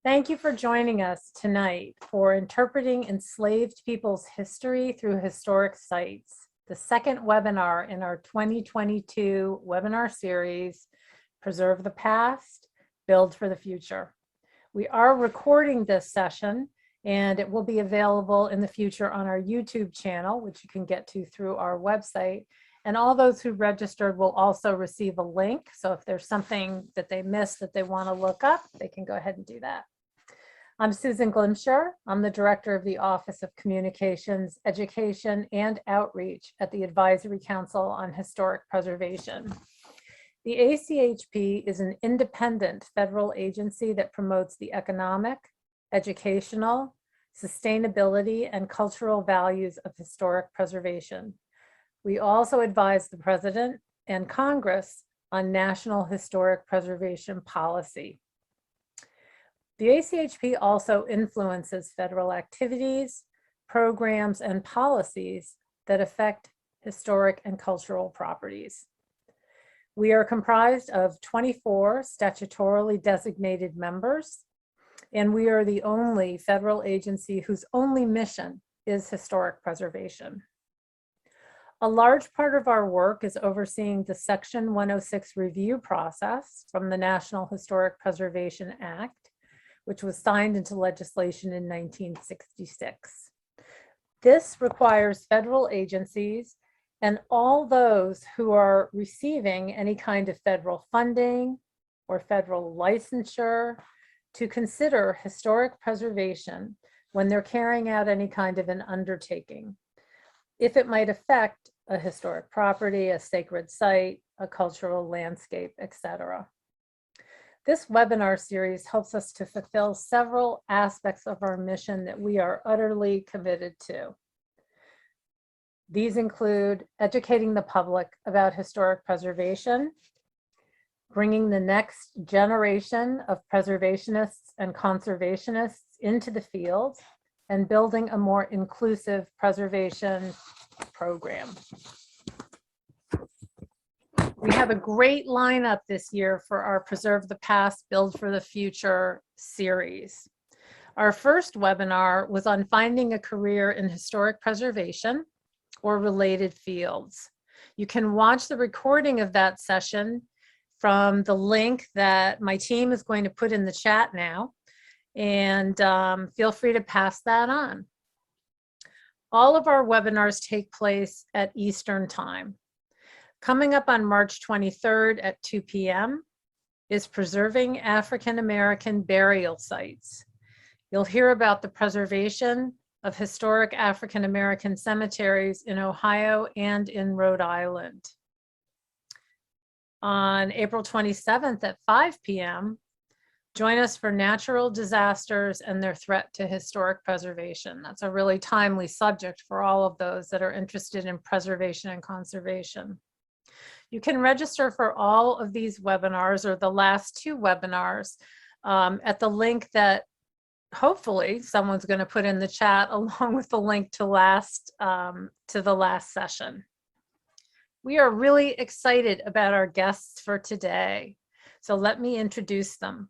Thank you for joining us tonight for Interpreting Enslaved People's History Through Historic Sites, the second webinar in our 2022 webinar series, Preserve the Past, Build for the Future. We are recording this session and it will be available in the future on our YouTube channel, which you can get to through our website. And all those who registered will also receive a link. So if there's something that they missed that they want to look up, they can go ahead and do that. I'm Susan Glimsher. I'm the Director of the Office of Communications, Education, and Outreach at the Advisory Council on Historic Preservation. The ACHP is an independent federal agency that promotes the economic, educational, sustainability, and cultural values of historic preservation. We also advise the President and Congress on national historic preservation policy. The ACHP also influences federal activities, programs, and policies that affect historic and cultural properties. We are comprised of 24 statutorily designated members, and we are the only federal agency whose only mission is historic preservation. A large part of our work is overseeing the Section 106 review process from the National Historic Preservation Act, which was signed into legislation in 1966. This requires federal agencies and all those who are receiving any kind of federal funding or federal licensure to consider historic preservation when they're carrying out any kind of an undertaking, if it might affect a historic property, a sacred site, a cultural landscape, etc. This webinar series helps us to fulfill several aspects of our mission that we are utterly committed to. These include educating the public about historic preservation, bringing the next generation of preservationists and conservationists into the field, and building a more inclusive preservation program. We have a great lineup this year for our Preserve the Past, Build for the Future series. Our first webinar was on finding a career in historic preservation or related fields. You can watch the recording of that session from the link that my team is going to put in the chat now, and feel free to pass that on. All of our webinars take place at Eastern Time. Coming up on March 23rd at 2 p.m. is Preserving African American Burial Sites. You'll hear about the preservation of historic African American cemeteries in Ohio and in Rhode Island. On April 27th at 5 p.m., join us for natural disasters and their threat to historic preservation. That's a really timely subject for all of those that are interested in preservation and conservation. You can register for all of these webinars or the last two webinars at the link that hopefully someone's going to put in the chat, along with the link to the last session. We are really excited about our guests for today, so let me introduce them.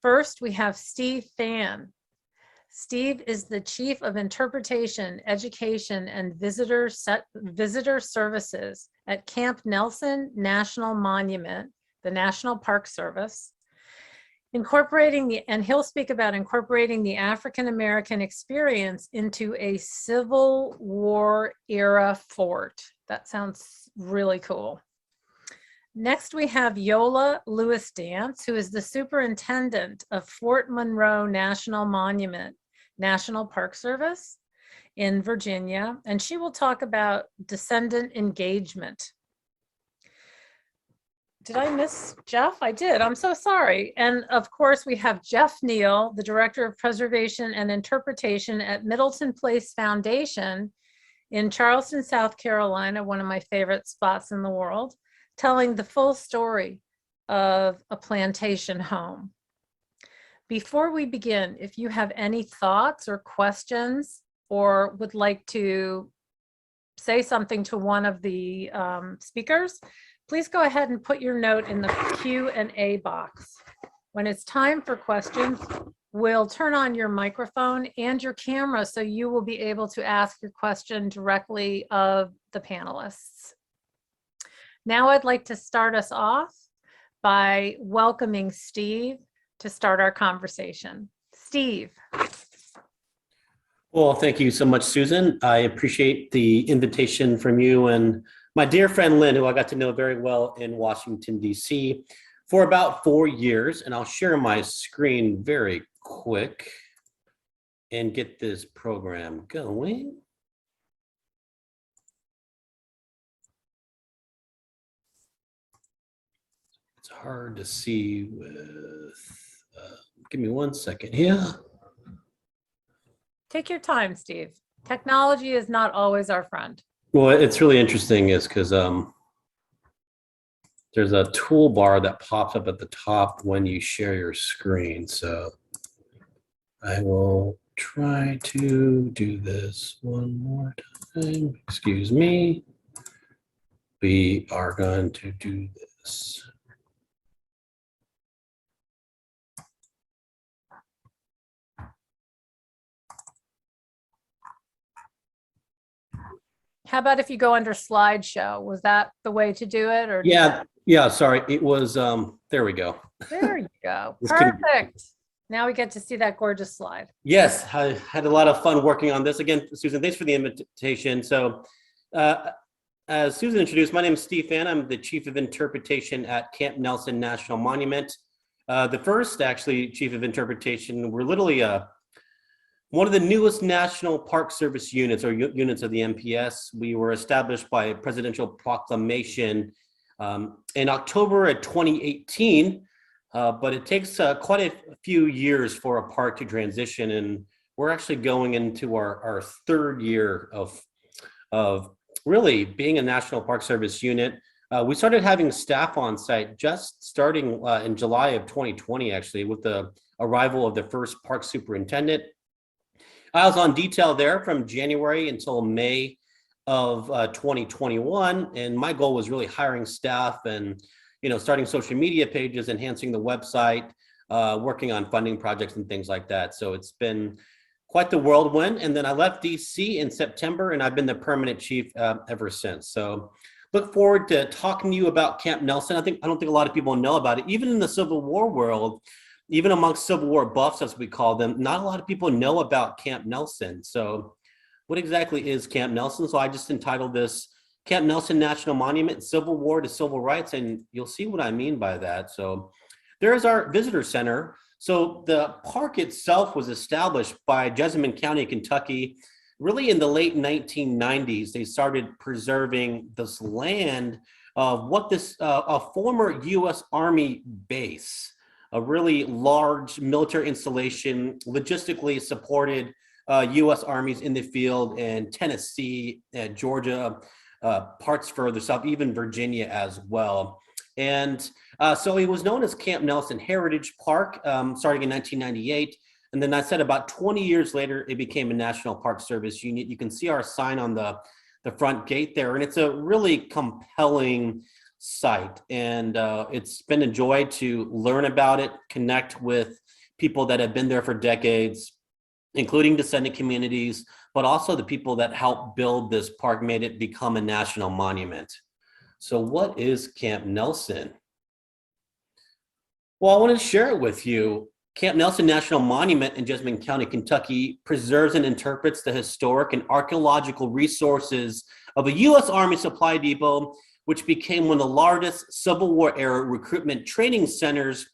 First, we have Steve Phan. Steve is the Chief of Interpretation, Education, and Visitor Services at Campnelson National Monument, the National Park Service, and he'll speak about incorporating the African American experience into a Civil War era fort. That sounds really cool. Next, we have Eola Lewis Dance, who is the Superintendent of Fort Monroe National Monument, National Park Service in Virginia, and she will talk about descendant engagement. Did I miss Jeff? I did. I'm so sorry. And of course, we have Jeff Neal, the Director of Preservation and Interpretation at Middleton Place Foundation in Charleston, South Carolina, one of my favorite spots in the world, telling the full story of a plantation home. Before we begin, if you have any thoughts or questions or would like to say something to one of the speakers, please go ahead and put your note in the Q&A box. When it's time for questions, We'll turn on your microphone and your camera so you will be able to ask your question directly of the panelists. Now I'd like to start us off by welcoming Steve to start our conversation. Steve. Well, thank you so much, Susan. I appreciate the invitation from you and my dear friend Lynn, who I got to know very well in Washington, D.C. for about 4 years. And I'll share my screen very quick and get this program going. It's hard to see with, give me 1 second here. Take your time, Steve. Technology is not always our friend. Well, it's really interesting is because there's a toolbar that pops up at the top when you share your screen. So I will try to do this one more time. Excuse me. We are going to do this. How about if you go under slideshow? Was that the way to do it? Or Yeah, sorry. It was, there we go. there you go. Perfect. Now we get to see that gorgeous slide. Yes, I had a lot of fun working on this. Again, Susan, thanks for the invitation. So as Susan introduced, my name is Steve Phan. I'm the Chief of Interpretation at Campnelson National Monument. The first, actually, Chief of Interpretation. We're literally one of the newest National Park Service units, or units of the NPS. We were established by a presidential proclamation in October of 2018, but it takes quite a few years for a park to transition, and we're actually going into our third year of really being a National Park Service unit. We started having staff on site just starting in July of 2020, actually, with the arrival of the first park superintendent. I was on detail there from January until May of 2021, and my goal was really hiring staff and starting social media pages, enhancing the website, working on funding projects and things like that. So it's been quite the whirlwind. And then I left DC in September, and I've been the permanent chief ever since. So look forward to talking to you about Campnelson. I don't think a lot of people know about it, even in the Civil War world. Even amongst Civil War buffs, as we call them, not a lot of people know about Campnelson. So what exactly is Campnelson? So I just entitled this Campnelson National Monument, Civil War to Civil Rights, and you'll see what I mean by that. So there's our visitor center. So the park itself was established by Jessamine County, Kentucky, really in the late 1990s. They started preserving this land of what this, a former U.S. Army base, a really large military installation, logistically supported U.S. armies in the field in Tennessee, Georgia, parts further south, even Virginia as well. And so it was known as Campnelson Heritage Park, starting in 1998. And then I said about 20 years later, it became a National Park Service unit. You can see our sign on the front gate there, and it's a really compelling site, and it's been a joy to learn about it, connect with people that have been there for decades, including descendant communities, but also the people that helped build this park, made it become a national monument. So what is Campnelson? Well, I want to share it with you. Campnelson National Monument in Jessamine County, Kentucky preserves and interprets the historic and archaeological resources of a U.S. Army supply depot, which became one of the largest Civil War era recruitment training centers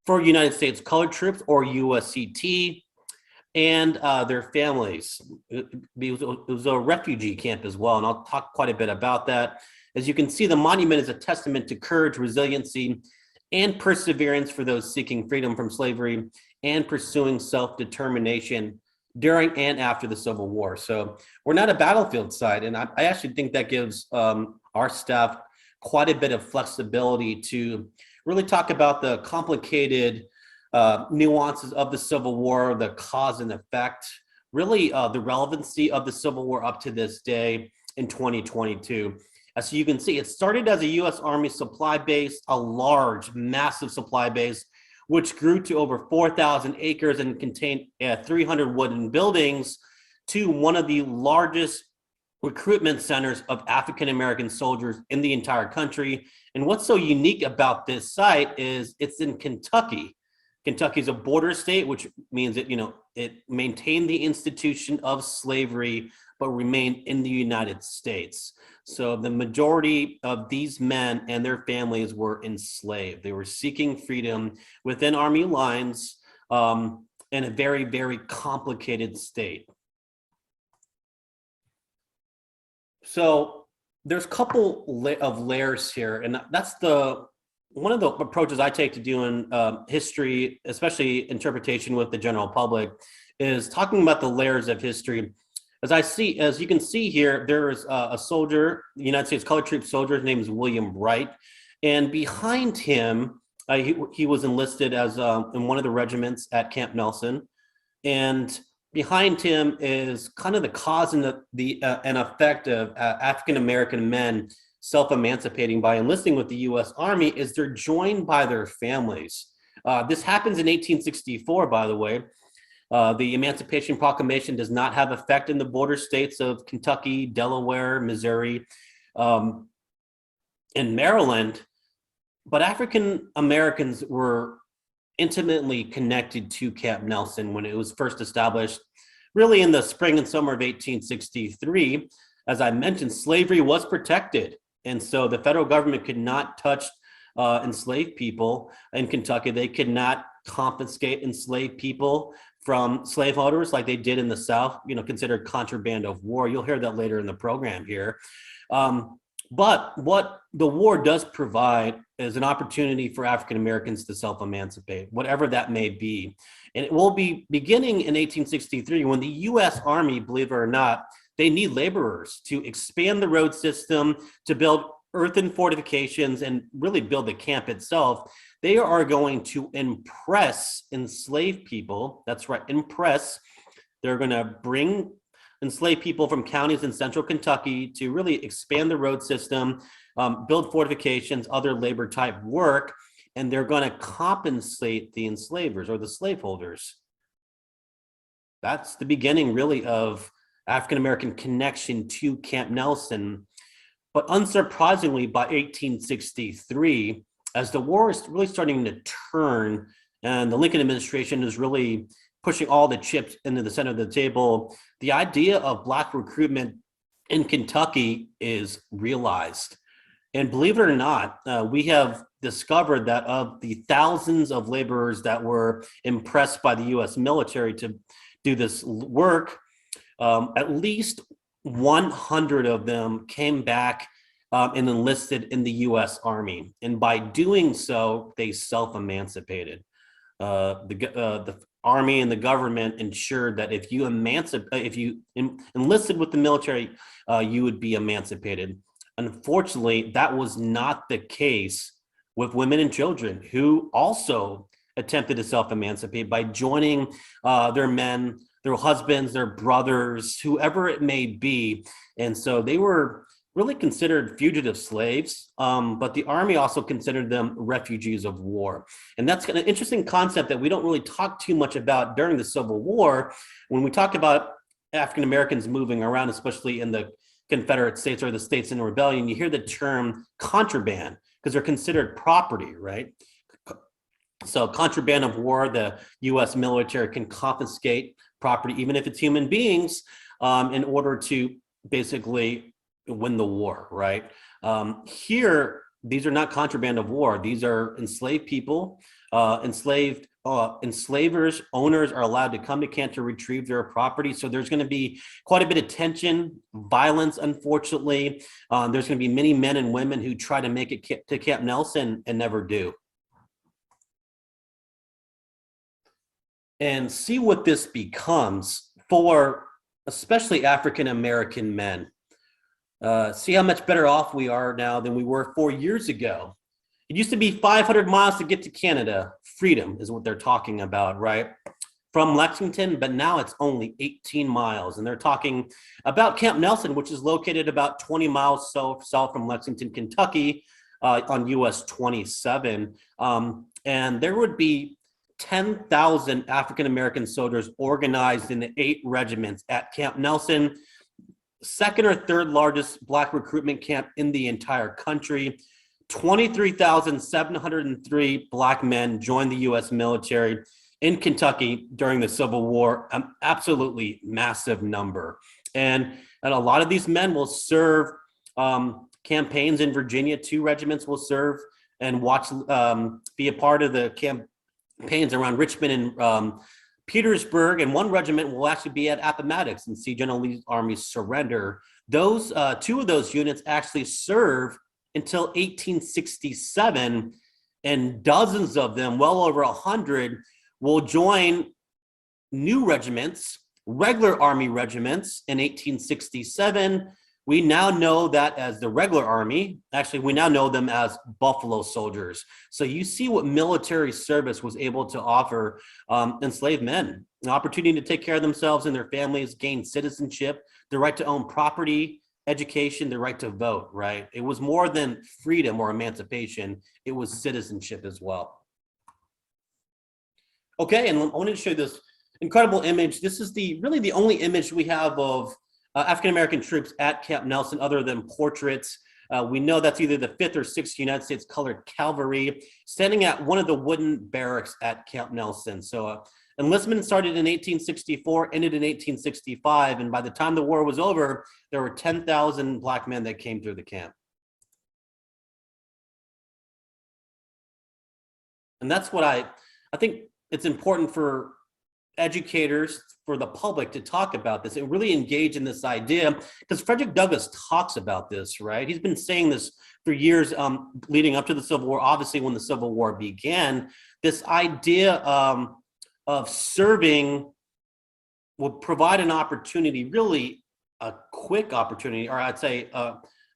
for United States colored troops, or USCT, and their families. It was a refugee camp as well, and I'll talk quite a bit about that. As you can see, the monument is a testament to courage, resiliency, and perseverance for those seeking freedom from slavery and pursuing self-determination during and after the Civil War. So we're not a battlefield site, and I actually think that gives our staff quite a bit of flexibility to really talk about the complicated nuances of the Civil War, the cause and effect, really the relevancy of the Civil War up to this day in 2022. As you can see, it started as a U.S. Army supply base, a large, massive supply base which grew to over 4,000 acres and contained 300 wooden buildings, to one of the largest recruitment centers of African-American soldiers in the entire country. And what's so unique about this site is it's in Kentucky. Kentucky is a border state, which means that, it maintained the institution of slavery, but remained in the United States. So the majority of these men and their families were enslaved. They were seeking freedom within Army lines in a very, very complicated state. So there's a couple of layers here, and that's one of the approaches I take to doing history, especially interpretation with the general public, is talking about the layers of history. As you can see here, there's a soldier, the United States Colored Troop soldier. His name is William Wright, and behind him, he was enlisted as in one of the regiments at Campnelson, and behind him is kind of the cause and an effect of African American men self-emancipating by enlisting with the U.S. Army is they're joined by their families. This happens in 1864, by the way. The Emancipation Proclamation does not have effect in the border states of Kentucky, Delaware, Missouri, and Maryland, but African Americans were intimately connected to Campnelson when it was first established, really in the spring and summer of 1863. As I mentioned, slavery was protected. And so the federal government could not touch enslaved people in Kentucky. They could not confiscate enslaved people from slaveholders like they did in the South, considered contraband of war. You'll hear that later in the program here. But what the war does provide is an opportunity for African Americans to self-emancipate, whatever that may be. And it will be beginning in 1863 when the U.S. Army, believe it or not, they need laborers to expand the road system, to build earthen fortifications, and really build the camp itself. They are going to impress enslaved people. That's right, impress. They're going to bring enslaved people from counties in central Kentucky to really expand the road system, build fortifications, other labor type work, and they're going to compensate the enslavers or the slaveholders. That's the beginning, really, of African-American connection to Campnelson. But unsurprisingly, by 1863, as the war is really starting to turn and the Lincoln administration is really pushing all the chips into the center of the table, the idea of Black recruitment in Kentucky is realized. And believe it or not, we have discovered that of the thousands of laborers that were impressed by the U.S. military to do this work, at least 100 of them came back and enlisted in the U.S. Army. And by doing so, they self-emancipated. The Army and the government ensured that if you enlisted with the military, you would be emancipated. Unfortunately, that was not the case with women and children who also attempted to self-emancipate by joining their men, their husbands, their brothers, whoever it may be. And so they were really considered fugitive slaves, but the Army also considered them refugees of war. And that's an interesting concept that we don't really talk too much about during the Civil War. When we talk about African Americans moving around, especially in the Confederate States or the states in rebellion, you hear the term contraband because they're considered property, right? So contraband of war, the U.S. military can confiscate property, even if it's human beings, in order to basically win the war, right? Here, these are not contraband of war. These are enslaved people. Enslavers, owners are allowed to come to camp to retrieve their property. So there's going to be quite a bit of tension, violence, unfortunately. There's going to be many men and women who try to make it to Campnelson and never do. And see what this becomes for especially African-American men. See how much better off we are now than we were 4 years ago. It used to be 500 miles to get to Canada. Freedom is what they're talking about, right? From Lexington, but now it's only 18 miles. And they're talking about Campnelson, which is located about 20 miles south from Lexington, Kentucky, on US 27. and there would be 10,000 African-American soldiers organized in the 8 regiments at Camp Nelson, second or third largest Black recruitment camp in the entire country. 23,703 Black men joined the U.S. military in Kentucky during the Civil War, an absolutely massive number. And a lot of these men will serve campaigns in Virginia. 2 regiments will serve and be a part of the campaigns around Richmond and Petersburg, and 1 regiment will actually be at Appomattox and see General Lee's army surrender. Those 2 of those units actually serve until 1867, and dozens of them, well over 100, will join new regiments, regular Army regiments in 1867. We now know that as the regular Army. Actually, we now know them as Buffalo Soldiers. So you see what military service was able to offer enslaved men: an opportunity to take care of themselves and their families, gain citizenship, the right to own property, education, the right to vote, right? It was more than freedom or emancipation. It was citizenship as well. Okay, and I wanted to show you this incredible image. This is really the only image we have of African-American troops at Camp Nelson other than portraits. We know that's either the 5th or 6th United States Colored Cavalry standing at one of the wooden barracks at Camp Nelson. So enlistment started in 1864, ended in 1865, and by the time the war was over, there were 10,000 Black men that came through the camp. And that's what I think it's important for educators, for the public to talk about this and really engage in this idea, because Frederick Douglass talks about this, right? He's been saying this for years leading up to the Civil War. Obviously, when the Civil War began, this idea of serving would provide an opportunity, really a quick opportunity, or I'd say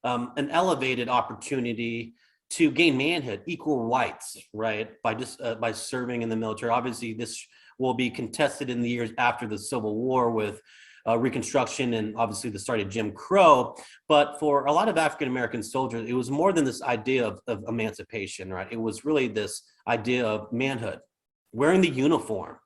an elevated opportunity to gain manhood, equal rights, right? By serving in the military. Obviously, this will be contested in the years after the Civil War with Reconstruction and obviously the start of Jim Crow. But for a lot of African-American soldiers, it was more than this idea of emancipation, right? It was really this idea of manhood, wearing the uniform,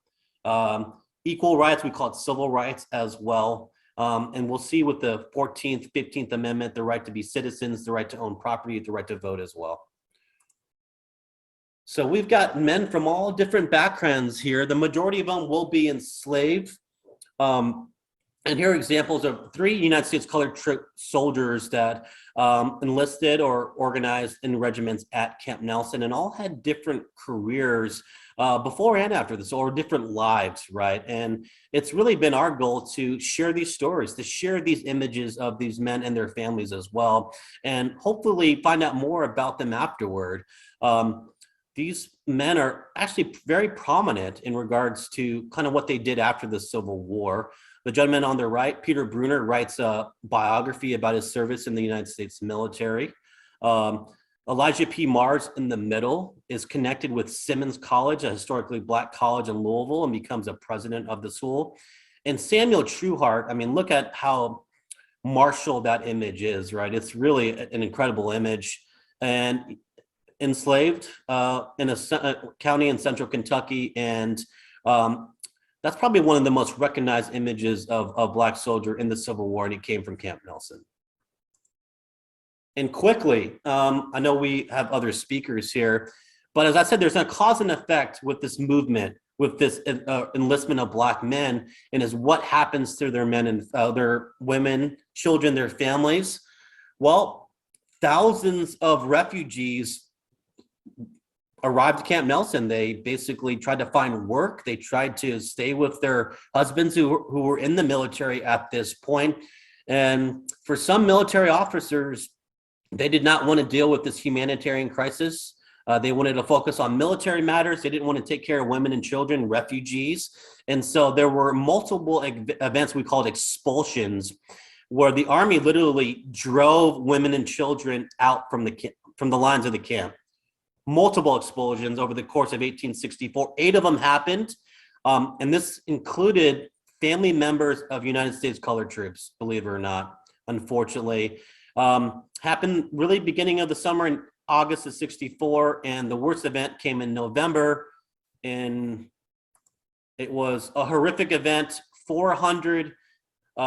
equal rights, we call it civil rights as well. And we'll see with the 14th, 15th Amendment, the right to be citizens, the right to own property, the right to vote as well. So we've got men from all different backgrounds here. The majority of them will be enslaved. And here are examples of 3 United States Colored soldiers that enlisted or organized in regiments at Camp Nelson, and all had different careers before and after this, or different lives, right? And it's really been our goal to share these stories, to share these images of these men and their families as well, and hopefully find out more about them afterward. These men are actually very prominent in regards to kind of what they did after the Civil War. The gentleman on the right, Peter Bruner, writes a biography about his service in the United States military. Elijah P. Mars in the middle is connected with Simmons College, a historically Black college in Louisville, and becomes a president of the school. And Samuel Trueheart, I mean, look at how martial that image is, right? It's really an incredible image. And enslaved in a county in central Kentucky, and that's probably one of the most recognized images of a Black soldier in the Civil War, and he came from Camp Nelson. And quickly, I know we have other speakers here, but as I said, there's a cause and effect with this movement, with this enlistment of Black men, and is what happens to their men and their women, children, their families. Well, thousands of refugees arrived at Camp Nelson. They basically tried to find work. They tried to stay with their husbands who were in the military at this point. And for some military officers, they did not want to deal with this humanitarian crisis. They wanted to focus on military matters. They didn't want to take care of women and children, refugees. And so there were multiple events we called expulsions, where the Army literally drove women and children out from the lines of the camp. Multiple expulsions over the course of 1864. 8 of them happened, and this included family members of United States Colored troops, believe it or not, unfortunately. Happened really beginning of the summer in August of 64, and the worst event came in November, and it was a horrific event. 400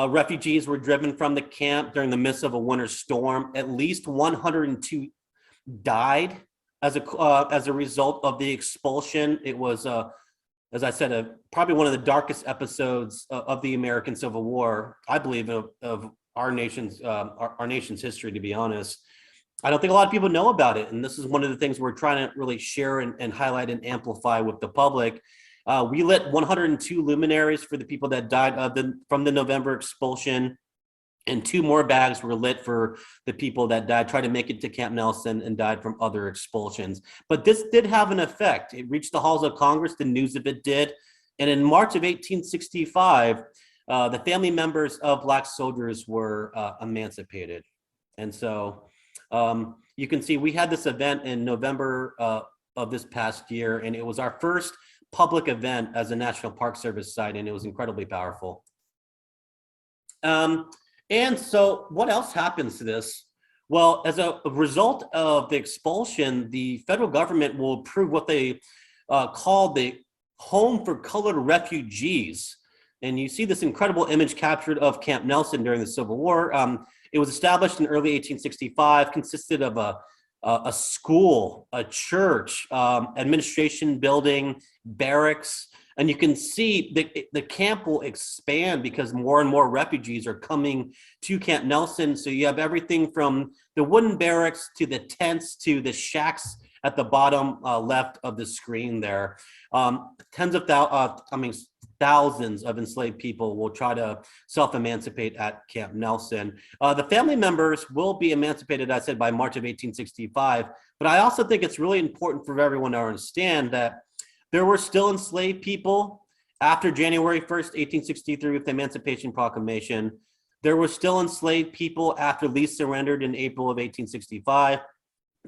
refugees were driven from the camp during the midst of a winter storm. At least 102 died as a result of the expulsion. It was, as I said, probably one of the darkest episodes of the American Civil War, I believe, of our nation's history, to be honest. I don't think a lot of people know about it, and this is one of the things we're trying to really share and highlight and amplify with the public. We lit 102 luminaries for the people that died from the November expulsion, and 2 more bags were lit for the people that died, tried to make it to Campnelson and died from other expulsions. But this did have an effect. It reached the halls of Congress, the news of it did. And in March of 1865, the family members of Black soldiers were emancipated. And so you can see we had this event in November of this past year, and it was our first public event as a National Park Service site, and it was incredibly powerful. And so what else happens to this? Well, as a result of the expulsion, the federal government will approve what they call the Home for Colored Refugees. And you see this incredible image captured of Campnelson during the Civil War. It was established in early 1865, consisted of a school, a church, administration building, barracks. And you can see the camp will expand because more and more refugees are coming to Campnelson. So you have everything from the wooden barracks to the tents to the shacks at the bottom left of the screen there. Thousands of enslaved people will try to self-emancipate at Campnelson. The family members will be emancipated, I said, by March of 1865. But I also think it's really important for everyone to understand that there were still enslaved people after January 1st, 1863 with the Emancipation Proclamation. There were still enslaved people after Lee surrendered in April of 1865.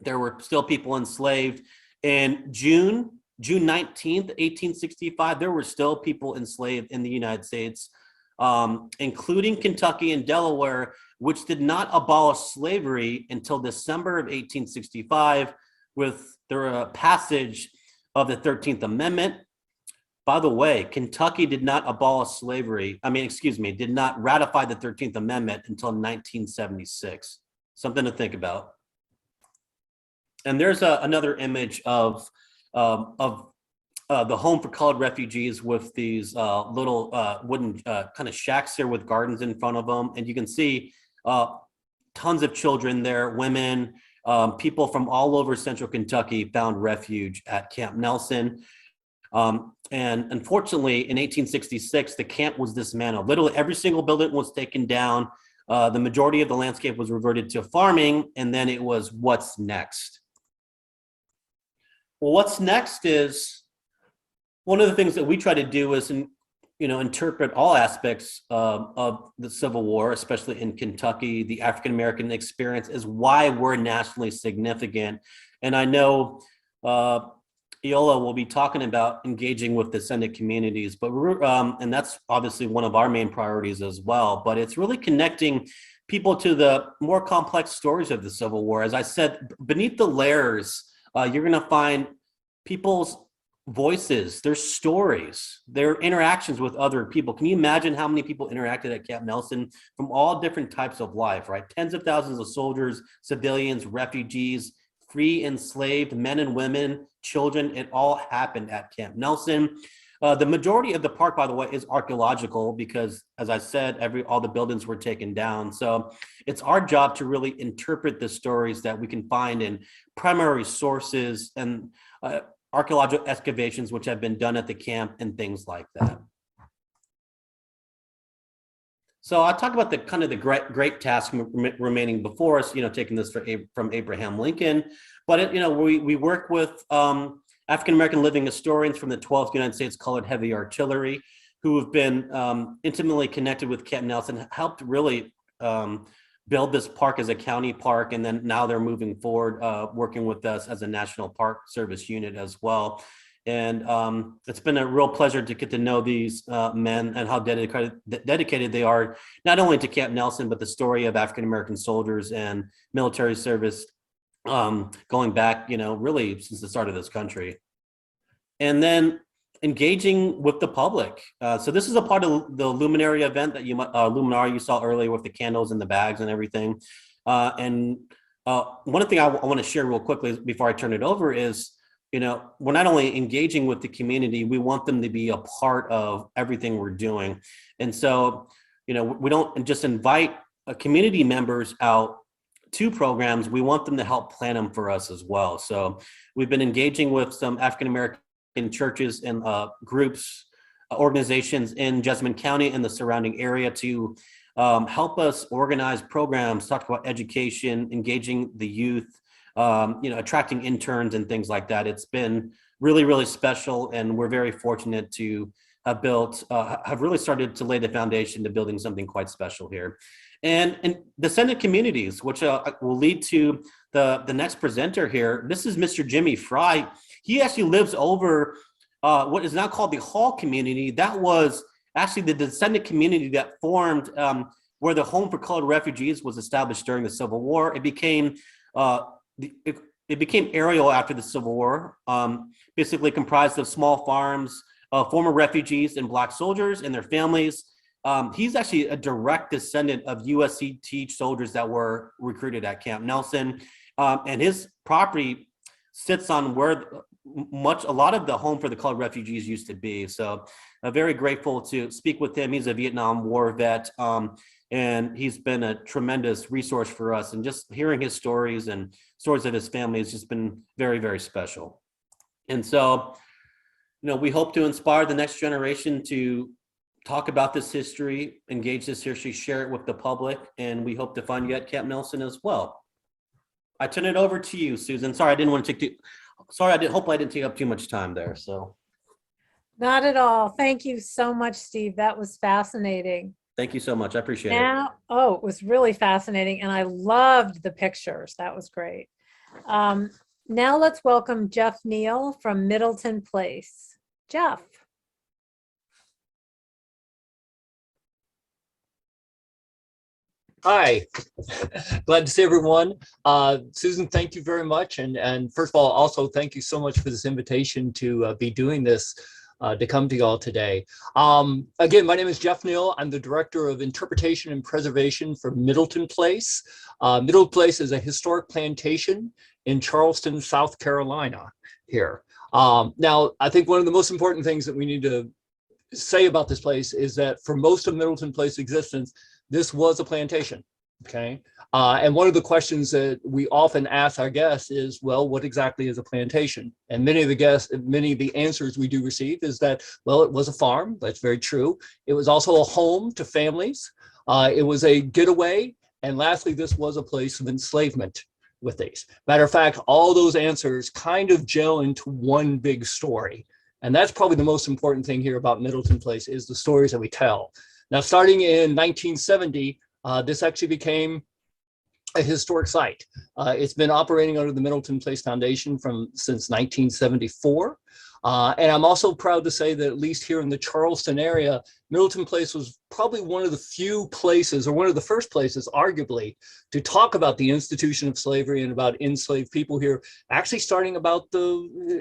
There were still people enslaved in June 19th, 1865. There were still people enslaved in the United States, including Kentucky and Delaware, which did not abolish slavery until December of 1865 with the passage of the 13th Amendment. By the way, Kentucky did not abolish slavery. Did not ratify the 13th Amendment until 1976. Something to think about. And there's another image of the Home for Colored Refugees with these little wooden kind of shacks here with gardens in front of them. And you can see tons of children there, women, people from all over central Kentucky found refuge at Campnelson. And unfortunately, in 1866, the camp was dismantled. Literally every single building was taken down. The majority of the landscape was reverted to farming, and then it was what's next? Well, what's next is one of the things that we try to do is, interpret all aspects of the Civil War, especially in Kentucky. The African-American experience is why we're nationally significant. And I know Eola will be talking about engaging with descendant communities, but and that's obviously one of our main priorities as well. But it's really connecting people to the more complex stories of the Civil War. As I said, beneath the layers, you're going to find people's voices, their stories, their interactions with other people. Can you imagine how many people interacted at Campnelson from all different types of life, right? Tens of thousands of soldiers, civilians, refugees, free enslaved men and women, children. It all happened at Campnelson. The majority of the park, by the way, is archaeological because, as I said, all the buildings were taken down. So it's our job to really interpret the stories that we can find in primary sources and archaeological excavations which have been done at the camp and things like that. So I talk about the great task remaining before us, taking this from Abraham Lincoln, but we work with African-American living historians from the 12th United States Colored Heavy Artillery who have been intimately connected with Campnelson, helped really build this park as a county park, and then now they're moving forward, working with us as a National Park Service unit as well. And it's been a real pleasure to get to know these men and how dedicated they are, not only to Campnelson, but the story of African-American soldiers and military service going back, really since the start of this country. And then engaging with the public. So this is a part of the luminary event that luminary you saw earlier with the candles and the bags and everything. And one thing I want to share real quickly before I turn it over is, we're not only engaging with the community, we want them to be a part of everything we're doing. And so, we don't just invite community members out to programs, we want them to help plan them for us as well. So we've been engaging with some African-American churches and groups, organizations in Jessamine County and the surrounding area to help us organize programs, talk about education, engaging the youth, attracting interns and things like that. It's been really, really special, and we're very fortunate to have really started to lay the foundation to building something quite special here. And descendant communities, which will lead to the next presenter here. This is Mr. Jimmy Fry. He actually lives over what is now called the Hall community. That was actually the descendant community that formed where the Home for Colored Refugees was established during the Civil War. It became Eola after the Civil War, basically comprised of small farms, former refugees and Black soldiers and their families. He's actually a direct descendant of USCT soldiers that were recruited at Campnelson, and his property sits on where a lot of the Home for the Colored Refugees used to be. So very grateful to speak with him. He's a Vietnam War vet, and he's been a tremendous resource for us. And just hearing his stories and stories of his family has just been very, very special. And so, we hope to inspire the next generation to talk about this history, engage this history, share it with the public, and we hope to find you at Campnelson as well. I turn it over to you, Susan. Sorry, I hope I didn't take up too much time there. So, not at all. Thank you so much, Steve. That was fascinating. Thank you so much. I appreciate it. It was really fascinating, and I loved the pictures. That was great. Now let's welcome Jeff Neale from Middleton Place. Jeff. Hi, glad to see everyone. Susan, thank you very much. And first of all, also thank you so much for this invitation to be doing this, to come to y'all today. Again, my name is Jeff Neale. I'm the Director of Interpretation and Preservation for Middleton Place. Middleton Place is a historic plantation in Charleston, South Carolina here. Now, I think one of the most important things that we need to say about this place is that for most of Middleton Place existence, this was a plantation, okay? And one of the questions that we often ask our guests is, well, what exactly is a plantation? And many of the answers we do receive is that, well, it was a farm. That's very true. It was also a home to families. It was a getaway. And lastly, this was a place of enslavement with these. Matter of fact, all those answers kind of gel into one big story. And that's probably the most important thing here about Middleton Place is the stories that we tell. Now, starting in 1970, this actually became a historic site. It's been operating under the Middleton Place Foundation since 1974. And I'm also proud to say that at least here in the Charleston area, Middleton Place was probably one of the few places, or one of the first places, arguably, to talk about the institution of slavery and about enslaved people here, actually starting about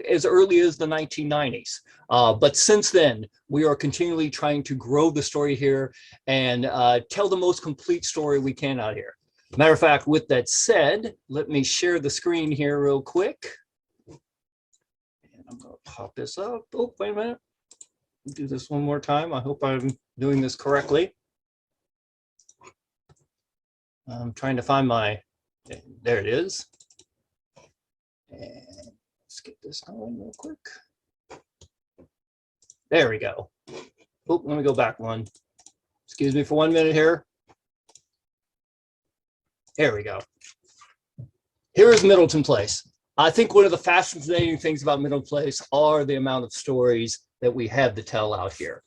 as early as the 1990s. But since then, we are continually trying to grow the story here and tell the most complete story we can out here. Matter of fact, with that said, let me share the screen here real quick. I'm going to pop this up. Oh, wait a minute. Do this one more time. I hope I'm doing this correctly. I'm trying to find there it is. And let's get this going real quick. There we go. Oh, let me go back one. Excuse me for 1 minute here. There we go. Here is Middleton Place. I think one of the fascinating things about Middleton Place are the amount of stories that we have to tell out here.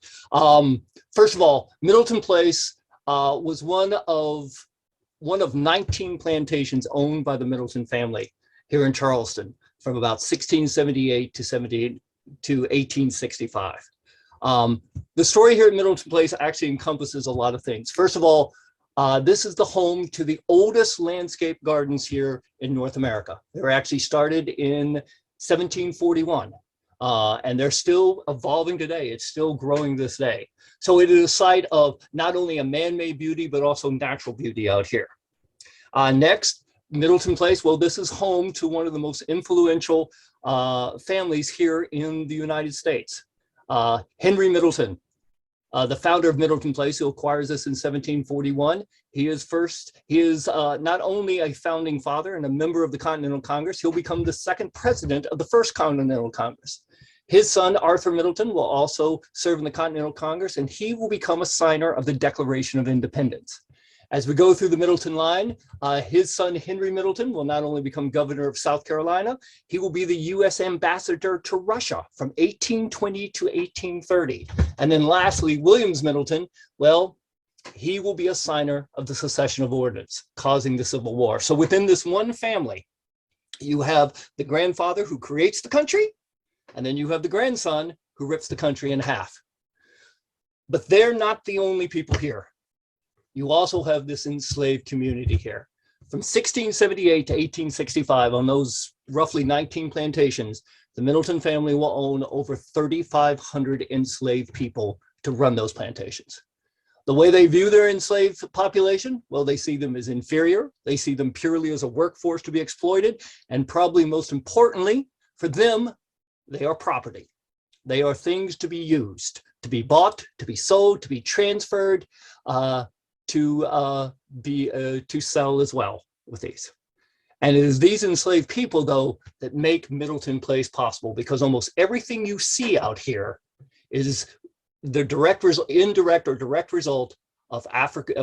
First of all, Middleton Place was one of 19 plantations owned by the Middleton family here in Charleston from about 1678 to 1865. The story here at Middleton Place actually encompasses a lot of things. First of all, This is the home to the oldest landscape gardens here in North America. They were actually started in 1741, and they're still evolving today. It's still growing this day. So it is a site of not only a man-made beauty, but also natural beauty out here. Next, Middleton Place. Well, this is home to one of the most influential families here in the United States. Henry Middleton, the founder of Middleton Place, who acquires this in 1741. He is not only a founding father and a member of the Continental Congress, he'll become the second president of the first Continental Congress. His son, Arthur Middleton, will also serve in the Continental Congress, and he will become a signer of the Declaration of Independence. As we go through the Middleton line, his son, Henry Middleton, will not only become governor of South Carolina, he will be the U.S. ambassador to Russia from 1820 to 1830. And then lastly, Williams Middleton, well, he will be a signer of the Secession of Ordinance, causing the Civil War. So within this one family, you have the grandfather who creates the country, and then you have the grandson who rips the country in half. But they're not the only people here. You also have this enslaved community here. From 1678 to 1865, on those roughly 19 plantations, the Middleton family will own over 3,500 enslaved people to run those plantations. The way they view their enslaved population, well, they see them as inferior. They see them purely as a workforce to be exploited. And probably most importantly, for them, they are property. They are things to be used, to be bought, to be sold, to be transferred, to sell as well with these. And it is these enslaved people, though, that make Middleton Place possible, because almost everything you see out here is the indirect or direct result of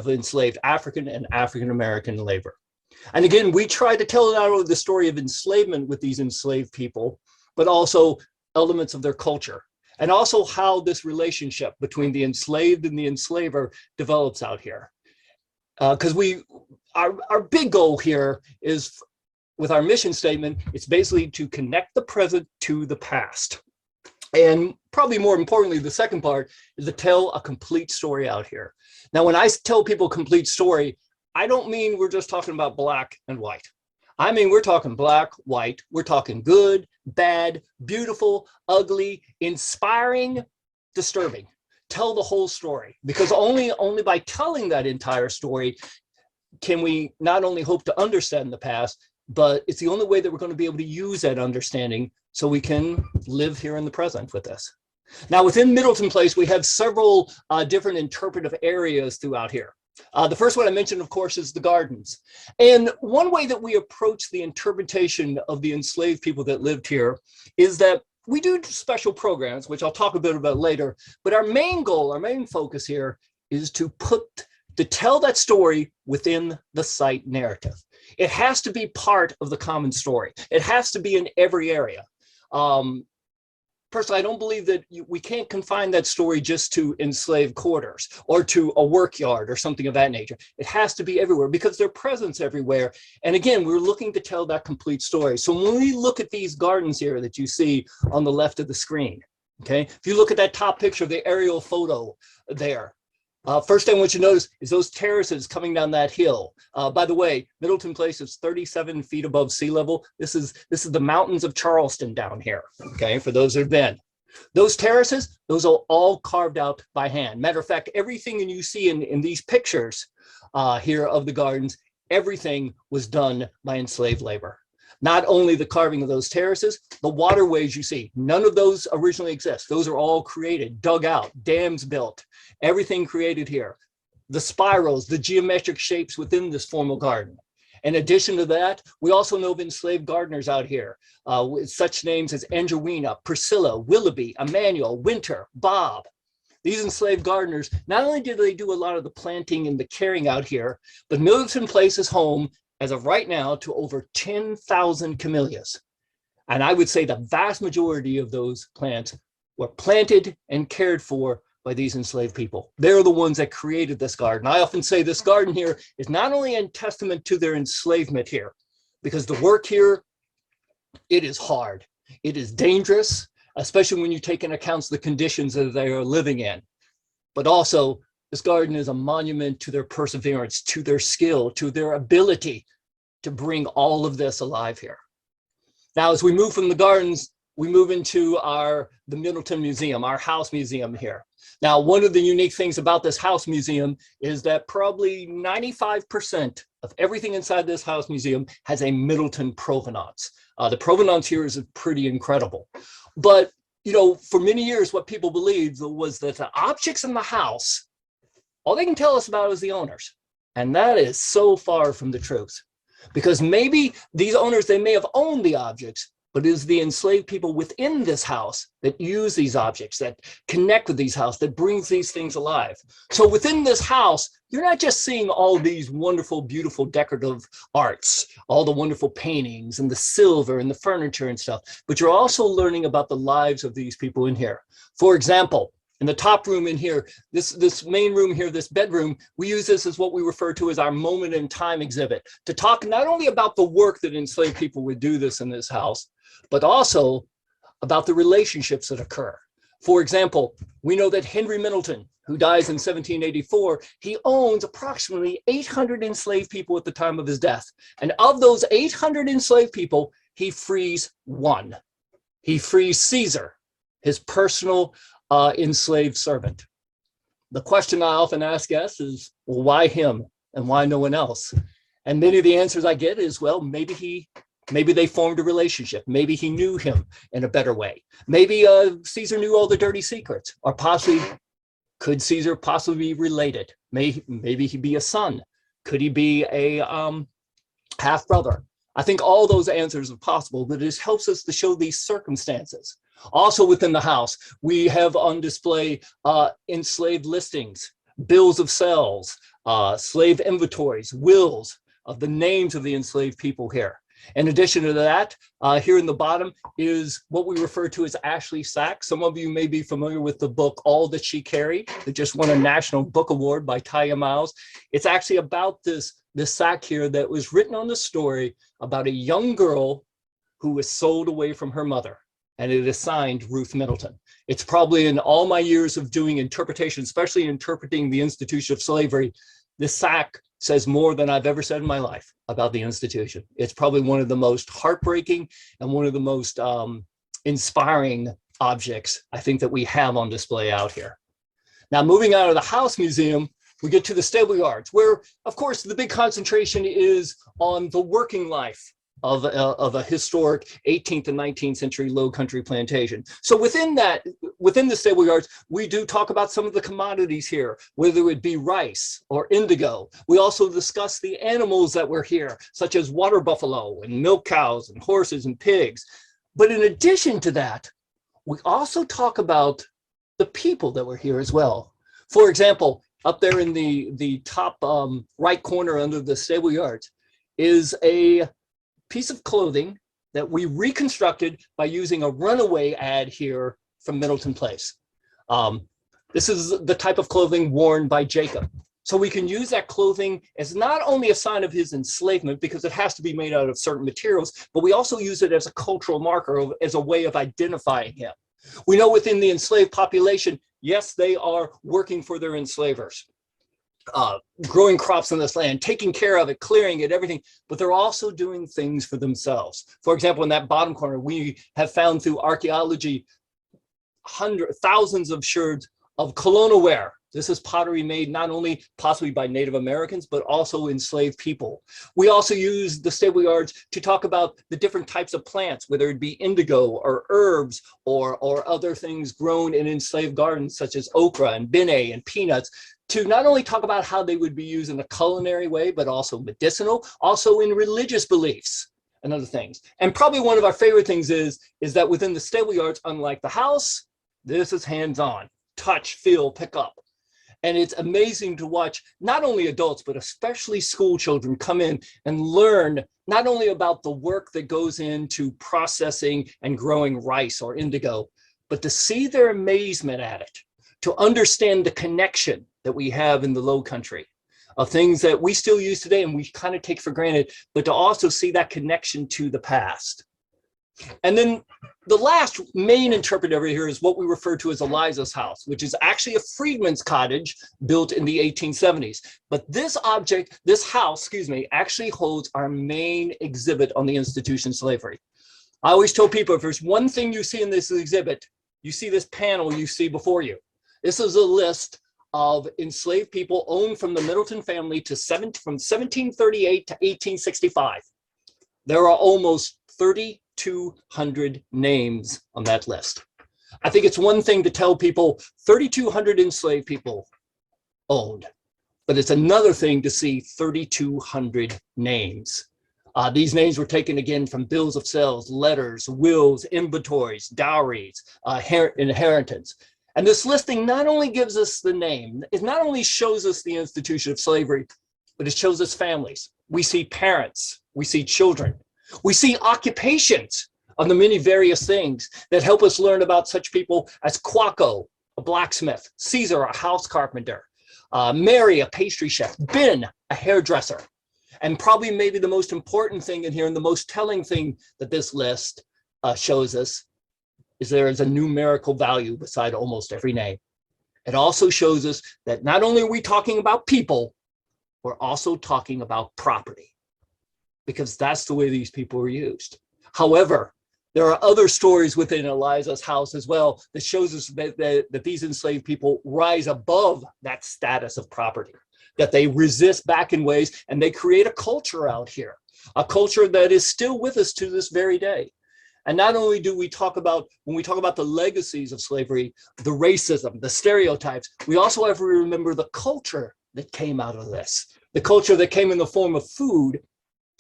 enslaved African and African-American labor. And again, we try to tell not only the story of enslavement with these enslaved people, but also elements of their culture, and also how this relationship between the enslaved and the enslaver develops out here. Because our big goal here is, with our mission statement, it's basically to connect the present to the past. And probably more importantly, the second part is to tell a complete story out here. Now, when I tell people complete story, I don't mean we're just talking about black and white. I mean, we're talking black, white, we're talking good, bad, beautiful, ugly, inspiring, disturbing. Tell the whole story, because only by telling that entire story can we not only hope to understand the past, but it's the only way that we're going to be able to use that understanding so we can live here in the present with this. Now, within Middleton Place, we have several different interpretive areas throughout here. The first one I mentioned, of course, is the gardens. And one way that we approach the interpretation of the enslaved people that lived here is that we do special programs, which I'll talk a bit about later, but our main goal, our main focus here is to tell that story within the site narrative. It has to be part of the common story. It has to be in every area. Personally, I don't believe that we can't confine that story just to enslaved quarters or to a work yard or something of that nature. It has to be everywhere because their presence everywhere. And again, we're looking to tell that complete story. So when we look at these gardens here that you see on the left of the screen, okay, if you look at that top picture, the aerial photo there, first thing I want you to notice is those terraces coming down that hill. By the way, Middleton Place is 37 feet above sea level. This is the mountains of Charleston down here, okay, for those that have been. Those terraces, those are all carved out by hand. Matter of fact, everything you see in these pictures here of the gardens, everything was done by enslaved labor. Not only the carving of those terraces, the waterways you see, none of those originally exist. Those are all created, dug out, dams built, everything created here. The spirals, the geometric shapes within this formal garden. In addition to that, we also know of enslaved gardeners out here with such names as Angelina, Priscilla, Willoughby, Emmanuel, Winter, Bob. These enslaved gardeners, not only did they do a lot of the planting and the caring out here, but Middleton Place is home, as of right now, to over 10,000 camellias. And I would say the vast majority of those plants were planted and cared for by these enslaved people. They're the ones that created this garden. I often say this garden here is not only a testament to their enslavement here, because the work here, it is hard. It is dangerous, especially when you take into account the conditions that they are living in. But also, This garden is a monument to their perseverance, to their skill, to their ability to bring all of this alive here. Now, as we move from the gardens, we move into the Middleton Museum, our house museum here. Now, one of the unique things about this house museum is that probably 95% of everything inside this house museum has a Middleton provenance. The provenance here is pretty incredible. But, you know, for many years, what people believed was that the objects in the house, all they can tell us about is the owners. And that is so far from the truth. Because maybe these owners, they may have owned the objects, but it is the enslaved people within this house that use these objects, that connect with these houses, that brings these things alive. So within this house, you're not just seeing all these wonderful, beautiful decorative arts, all the wonderful paintings and the silver and the furniture and stuff, but you're also learning about the lives of these people in here. For example, in the top room in here, this main room here, this bedroom, we use this as what we refer to as our moment in time exhibit, to talk not only about the work that enslaved people would do this in this house, but also about the relationships that occur. For example, we know that Henry Middleton, who dies in 1784, he owns approximately 800 enslaved people at the time of his death. And of those 800 enslaved people, he frees one. He frees Caesar, his personal enslaved servant. The question I often ask guests is, well, why him and why no one else? And many of the answers I get is, well, maybe they formed a relationship. Maybe he knew him in a better way. Maybe Caesar knew all the dirty secrets, or possibly, could Caesar possibly be related? Maybe he'd be a son. Could he be a half brother? I think all those answers are possible, but it just helps us to show these circumstances. Also within the house, we have on display enslaved listings, bills of sales, slave inventories, wills of the names of the enslaved people here. In addition to that, here in the bottom is what we refer to as Ashley's sack. Some of you may be familiar with the book All That She Carried, that just won a National Book Award by Talia Miles. It's actually about this sack here that was written on the story about a young girl who was sold away from her mother, and it is signed Ruth Middleton. It's probably in all my years of doing interpretation, especially interpreting the institution of slavery, this sack says more than I've ever said in my life about the institution. It's probably one of the most heartbreaking and one of the most inspiring objects I think that we have on display out here. Now, moving out of the house museum, we get to the stable yards, where, of course, the big concentration is on the working life of a historic 18th and 19th century low country plantation. So within the stable yards, we do talk about some of the commodities here, whether it be rice or indigo. We also discuss the animals that were here, such as water buffalo and milk cows and horses and pigs. But in addition to that, we also talk about the people that were here as well. For example, up there in the top right corner under the stable yards is a piece of clothing that we reconstructed by using a runaway ad here from Middleton Place. This is the type of clothing worn by Jacob. So we can use that clothing as not only a sign of his enslavement, because it has to be made out of certain materials, but we also use it as a cultural marker, as a way of identifying him. We know within the enslaved population, yes, they are working for their enslavers, growing crops on this land, taking care of it, clearing it, everything, but they're also doing things for themselves. For example, in that bottom corner, we have found through archaeology thousands of sherds of colonial ware. This is pottery made not only possibly by Native Americans, but also enslaved people. We also use the stable yards to talk about the different types of plants, whether it be indigo or herbs or other things grown in enslaved gardens, such as okra and bene and peanuts, to not only talk about how they would be used in a culinary way, but also medicinal, also in religious beliefs and other things. And probably one of our favorite things is that within the stable yards, unlike the house, this is hands-on, touch, feel, pick up. And it's amazing to watch not only adults, but especially school children come in and learn not only about the work that goes into processing and growing rice or indigo, but to see their amazement at it, to understand the connection that we have in the Low Country of things that we still use today and we kind of take for granted, but to also see that connection to the past. And then the last main interpreter here is what we refer to as Eliza's house, which is actually a freedman's cottage built in the 1870s. But this object, this house, excuse me, actually holds our main exhibit on the institution of slavery. I always tell people, if there's one thing you see in this exhibit, you see this panel you see before you. This is a list of enslaved people owned from the Middleton family from 1738 to 1865. There are almost 3,200 names on that list. I think it's one thing to tell people 3,200 enslaved people owned, but it's another thing to see 3,200 names. These names were taken again from bills of sales, letters, wills, inventories, dowries, inheritance. And this listing not only gives us the name, it not only shows us the institution of slavery, but it shows us families. We see parents, we see children, we see occupations of the many various things that help us learn about such people as Quaco, a blacksmith, Caesar, a house carpenter, Mary, a pastry chef, Ben, a hairdresser. And probably maybe the most important thing in here and the most telling thing that this list shows us is there is a numerical value beside almost every name. It also shows us that not only are we talking about people, we're also talking about property, because that's the way these people were used. However, there are other stories within Eliza's house as well that shows us that these enslaved people rise above that status of property, that they resist back in ways, and they create a culture out here, a culture that is still with us to this very day. And not only do we talk about, when we talk about the legacies of slavery, the racism, the stereotypes, we also have to remember the culture that came out of this, the culture that came in the form of food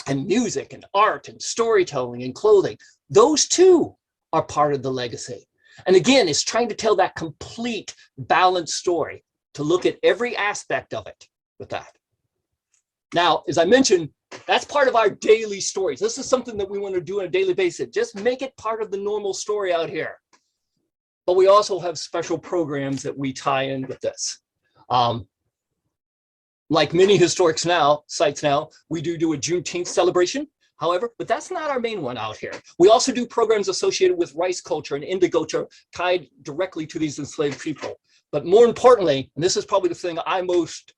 and music and art and storytelling and clothing. Those too are part of the legacy. And again, it's trying to tell that complete, balanced story, to look at every aspect of it with that. Now, as I mentioned, that's part of our daily stories. This is something that we want to do on a daily basis. Just make it part of the normal story out here. But we also have special programs that we tie in with this. Like many historic sites now, we do a Juneteenth celebration. However, but that's not our main one out here. We also do programs associated with rice culture and indigo culture tied directly to these enslaved people. But more importantly, and this is probably the thing I'm most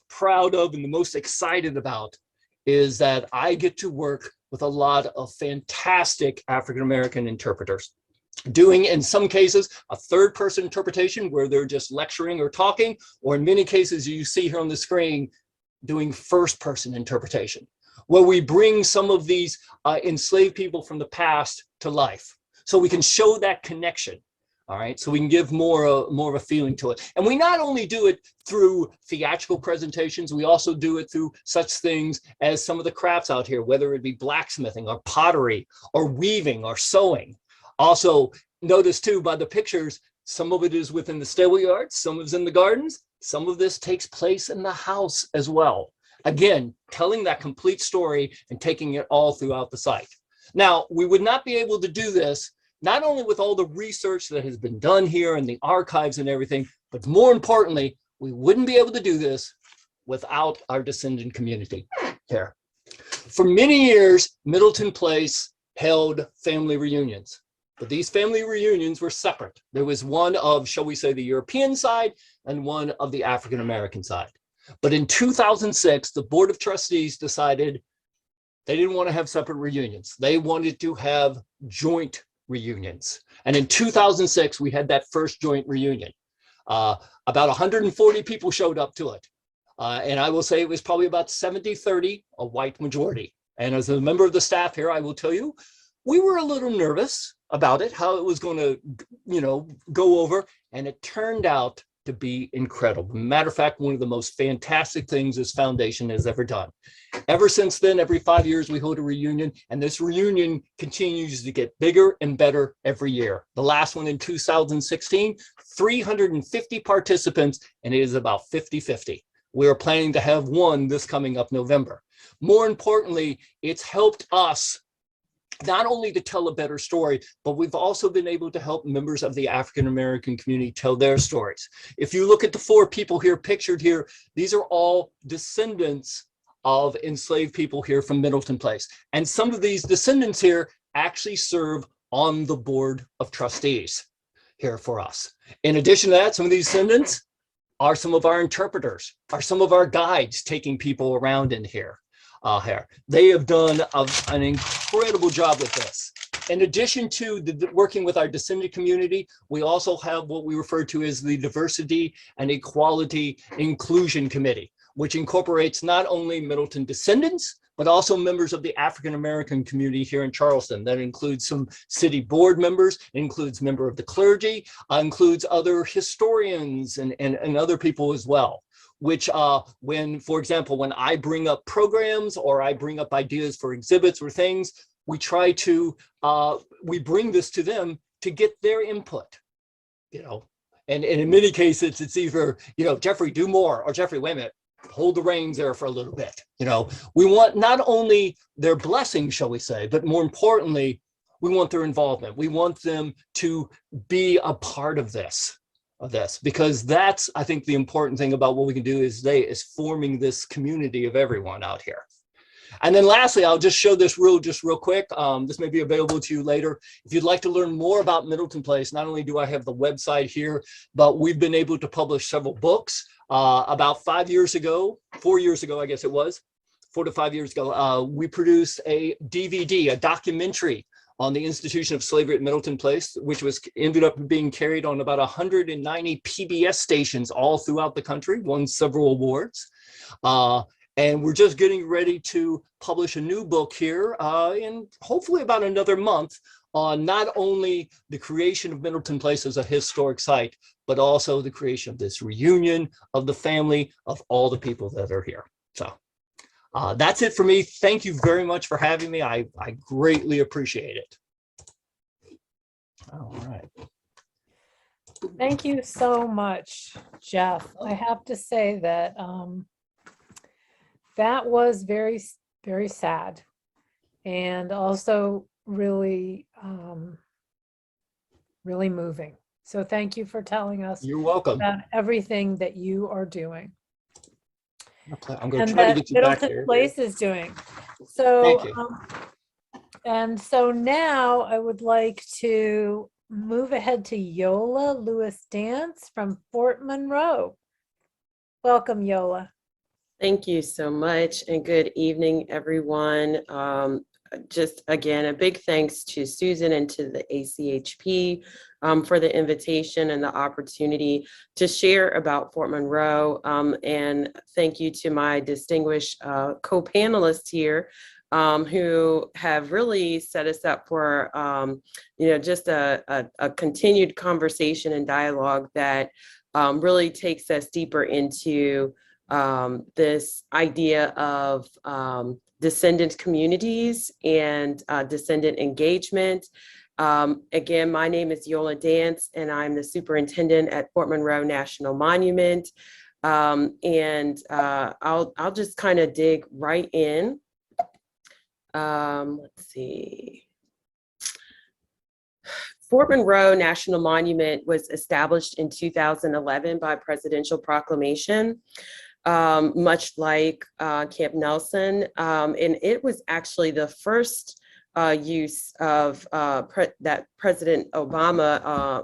proud of and the most excited about, is that I get to work with a lot of fantastic African-American interpreters, doing in some cases a third-person interpretation where they're just lecturing or talking, or in many cases you see here on the screen doing first-person interpretation, where we bring some of these enslaved people from the past to life, so we can show that connection. All right, so we can give more of a feeling to it. And we not only do it through theatrical presentations, we also do it through such things as some of the crafts out here, whether it be blacksmithing or pottery or weaving or sewing. Also, notice too by the pictures, some of it is within the stable yards, some is in the gardens, some of this takes place in the house as well. Again, telling that complete story and taking it all throughout the site. Now, we would not be able to do this not only with all the research that has been done here and the archives and everything, but more importantly, we wouldn't be able to do this without our descendant community here. For many years, Middleton Place held family reunions, but these family reunions were separate. There was one of, shall we say, the European side and one of the African-American side. But in 2006, the Board of Trustees decided they didn't want to have separate reunions. They wanted to have joint reunions. And in 2006, we had that first joint reunion. About 140 people showed up to it. And I will say it was probably about 70-30, a white majority. And as a member of the staff here, I will tell you, we were a little nervous about it, how it was going to, go over. And it turned out to be incredible. Matter of fact, one of the most fantastic things this foundation has ever done. Ever since then, every 5 years, we hold a reunion, and this reunion continues to get bigger and better every year. The last one in 2016, 350 participants, and it is about 50-50. We are planning to have one this coming up November. More importantly, it's helped us not only to tell a better story, but we've also been able to help members of the African-American community tell their stories. If you look at the 4 people here pictured here, these are all descendants of enslaved people here from Middleton Place. And some of these descendants here actually serve on the board of trustees here for us. In addition to that, some of these descendants are some of our interpreters, are some of our guides taking people around in here. They have done an incredible job with this. In addition to working with our descendant community, we also have what we refer to as the Diversity and Equality Inclusion Committee, which incorporates not only Middleton descendants, but also members of the African American community here in Charleston. That includes some city board members, includes member of the clergy, includes other historians and other people as well. Which when, for example, when I bring up programs or I bring up ideas for exhibits or things, we try to, we bring this to them to get their input, you know. And in many cases, it's either, you know, Jeffrey, do more, or Jeffrey, wait a minute, hold the reins there for a little bit. You know, we want not only their blessing, shall we say, but more importantly, we want their involvement. We want them to be a part of this. Because that's, I think, the important thing about what we can do is forming this community of everyone out here. And then lastly, I'll just show this real quick. This may be available to you later. If you'd like to learn more about Middleton Place, not only do I have the website here, but we've been able to publish several books. About 4 years ago, I guess it was, 4 to 5 years ago, we produced a DVD, a documentary on the institution of slavery at Middleton Place, which ended up being carried on about 190 PBS stations all throughout the country, won several awards. And we're just getting ready to publish a new book here in hopefully about another month on not only the creation of Middleton Place as a historic site, but also the creation of this reunion of the family of all the people that are here. So that's it for me. Thank you very much for having me. I greatly appreciate it. All right. Thank you so much, Jeff. I have to say that that was very, very sad, and also really, really moving. So thank you for telling us. You're welcome. About everything that you are doing. I'm going to try to get you back Middleton here. Place is doing. So, Thank you. And so now I would like to move ahead to Eola Lewis Dance from Fort Monroe. Welcome, Eola. Thank you so much, and good evening, everyone. Just again, a big thanks to Susan and to the ACHP for the invitation and the opportunity to share about Fort Monroe. And thank you to my distinguished co-panelists here who have really set us up for just a continued conversation and dialogue that really takes us deeper into this idea of descendant communities and descendant engagement. Again, my name is Eola Dance, and I'm the superintendent at Fort Monroe National Monument. I'll just kind of dig right in. Let's see. Fort Monroe National Monument was established in 2011 by presidential proclamation. Much like Campnelson, and it was actually the first use of that President Obama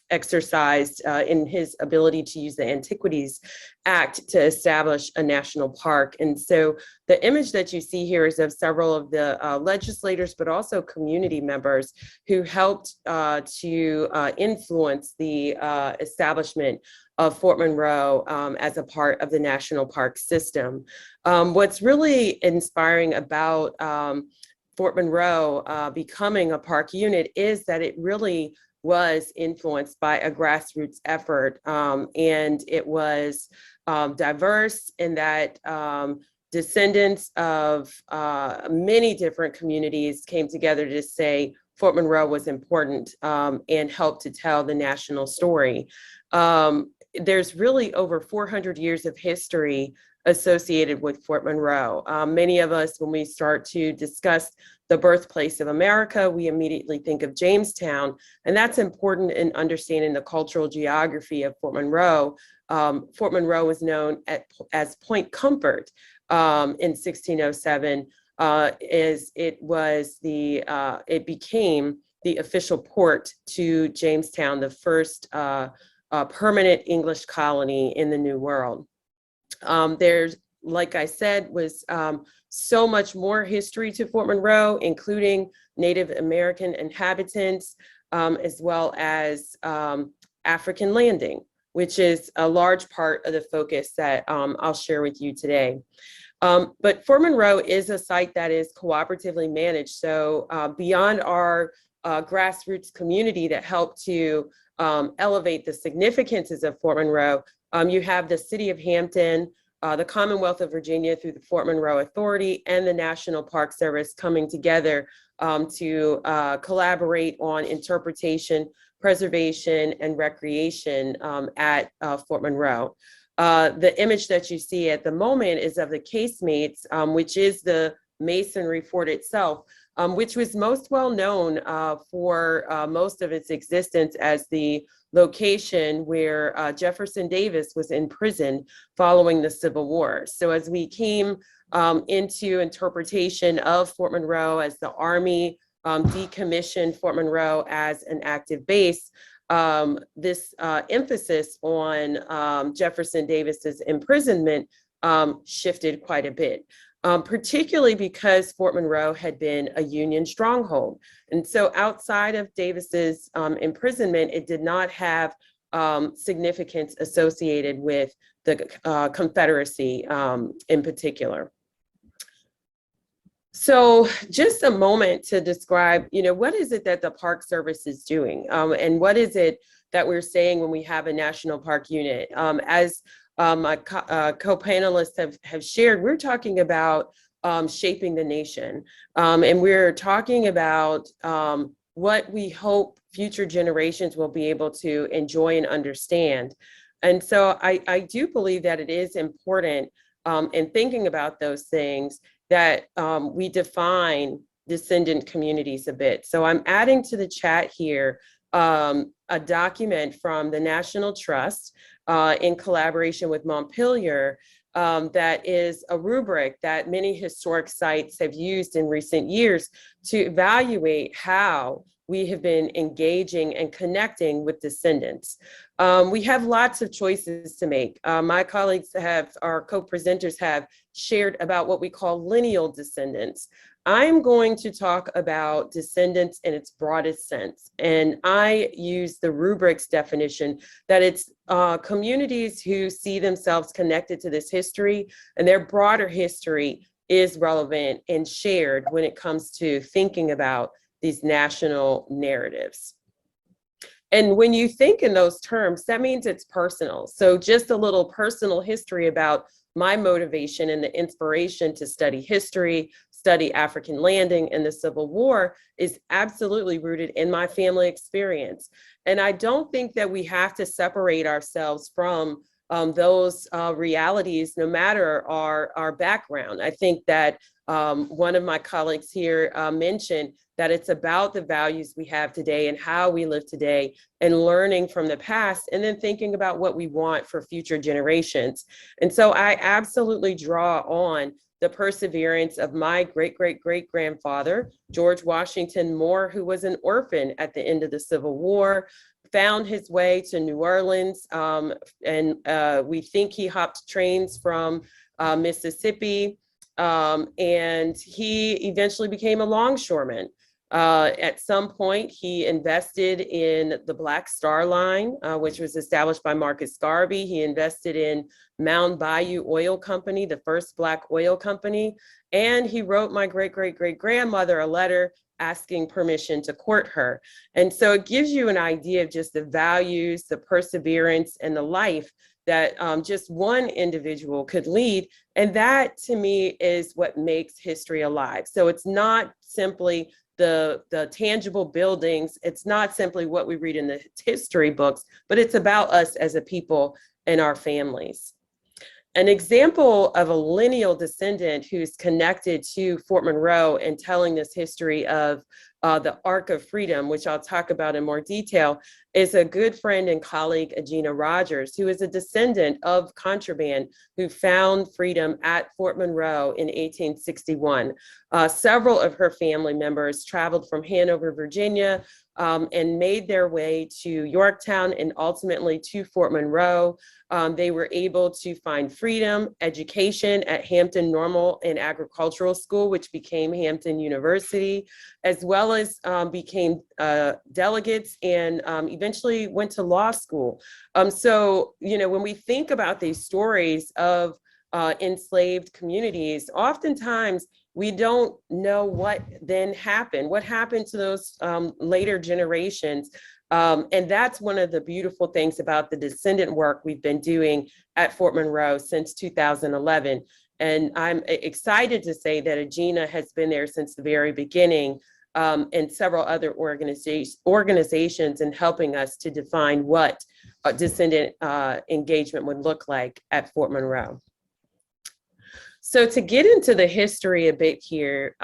exercised in his ability to use the Antiquities Act to establish a national park. And so the image that you see here is of several of the legislators, but also community members who helped to influence the establishment of Fort Monroe as a part of the national park system. What's really inspiring about Fort Monroe becoming a park unit is that it really was influenced by a grassroots effort, and it was diverse in that descendants of many different communities came together to say Fort Monroe was important and helped to tell the national story. There's really over 400 years of history associated with Fort Monroe. Many of us, when we start to discuss the birthplace of America, we immediately think of Jamestown, and that's important in understanding the cultural geography of Fort Monroe. Fort Monroe was known as Point Comfort in 1607 it became the official port to Jamestown, the first permanent English colony in the New World. There's, like I said, was so much more history to Fort Monroe, including Native American inhabitants, as well as African landing, which is a large part of the focus that I'll share with you today. But Fort Monroe is a site that is cooperatively managed. So beyond our grassroots community that helped to elevate the significances of Fort Monroe, you have the City of Hampton, the Commonwealth of Virginia through the Fort Monroe Authority, and the National Park Service coming together to collaborate on interpretation, preservation, and recreation at Fort Monroe. The image that you see at the moment is of the casemates, which is the masonry fort itself, which was most well known for most of its existence as the location where Jefferson Davis was imprisoned following the Civil War. So as we came into interpretation of Fort Monroe as the Army decommissioned Fort Monroe as an active base, this emphasis on Jefferson Davis's imprisonment shifted quite a bit. Particularly because Fort Monroe had been a Union stronghold. And so outside of Davis's imprisonment, it did not have significance associated with the Confederacy in particular. So just a moment to describe, what is it that the Park Service is doing? And what is it that we're saying when we have a National Park Unit? As my co-panelists have shared, we're talking about shaping the nation. And we're talking about what we hope future generations will be able to enjoy and understand. And so I do believe that it is important in thinking about those things that we define descendant communities a bit. So I'm adding to the chat here a document from the National Trust in collaboration with Montpelier that is a rubric that many historic sites have used in recent years to evaluate how we have been engaging and connecting with descendants. We have lots of choices to make. My colleagues our co-presenters have shared about what we call lineal descendants. I'm going to talk about descendants in its broadest sense. And I use the rubric's definition that it's communities who see themselves connected to this history, and their broader history is relevant and shared when it comes to thinking about these national narratives. And when you think in those terms, that means it's personal. So just a little personal history about my motivation and the inspiration to study history, study African landing and the Civil War is absolutely rooted in my family experience. And I don't think that we have to separate ourselves from those realities, no matter our background. I think that one of my colleagues here mentioned that it's about the values we have today and how we live today, and learning from the past, and then thinking about what we want for future generations. And so I absolutely draw on the perseverance of my great-great-great-grandfather, George Washington Moore, who was an orphan at the end of the Civil War, found his way to New Orleans, and we think he hopped trains from Mississippi, and he eventually became a longshoreman. At some point, he invested in the Black Star Line, which was established by Marcus Garvey. He invested in Mound Bayou Oil Company, the first Black oil company, and he wrote my great-great-great-grandmother a letter asking permission to court her. And so it gives you an idea of just the values, the perseverance, and the life that just one individual could lead. And that, to me, is what makes history alive. So it's not simply the tangible buildings. It's not simply what we read in the history books, but it's about us as a people and our families. An example of a lineal descendant who's connected to Fort Monroe and telling this history of the Ark of Freedom, which I'll talk about in more detail, is a good friend and colleague, Agena Rogers, who is a descendant of contraband who found freedom at Fort Monroe in 1861. Several of her family members traveled from Hanover, Virginia, and made their way to Yorktown and ultimately to Fort Monroe. They were able to find freedom, education at Hampton Normal and Agricultural School, which became Hampton University, as well as became delegates and eventually went to law school. So, you know, when we think about these stories of enslaved communities, oftentimes we don't know what then happened, what happened to those later generations. And that's one of the beautiful things about the descendant work we've been doing at Fort Monroe since 2011. And I'm excited to say that Agena has been there since the very beginning, and several other organizations in helping us to define what descendant engagement would look like at Fort Monroe. So to get into the history a bit here,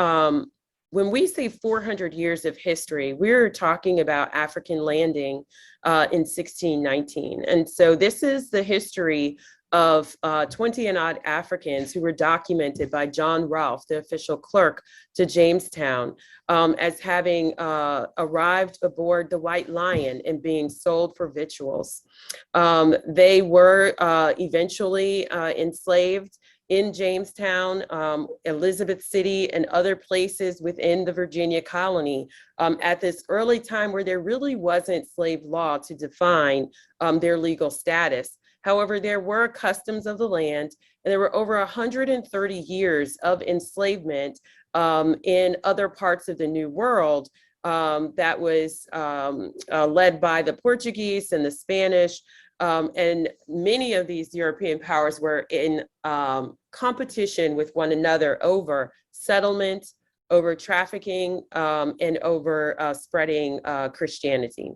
when we say 400 years of history, we're talking about African landing in 1619. And so this is the history of 20 and odd Africans who were documented by John Rolfe, the official clerk to Jamestown, as having arrived aboard the White Lion and being sold for victuals. They were eventually enslaved in Jamestown, Elizabeth City, and other places within the Virginia colony at this early time where there really wasn't slave law to define their legal status. However, there were customs of the land, and there were over 130 years of enslavement in other parts of the New World that was led by the Portuguese and the Spanish. And many of these European powers were in competition with one another over settlement, over trafficking, and over spreading Christianity.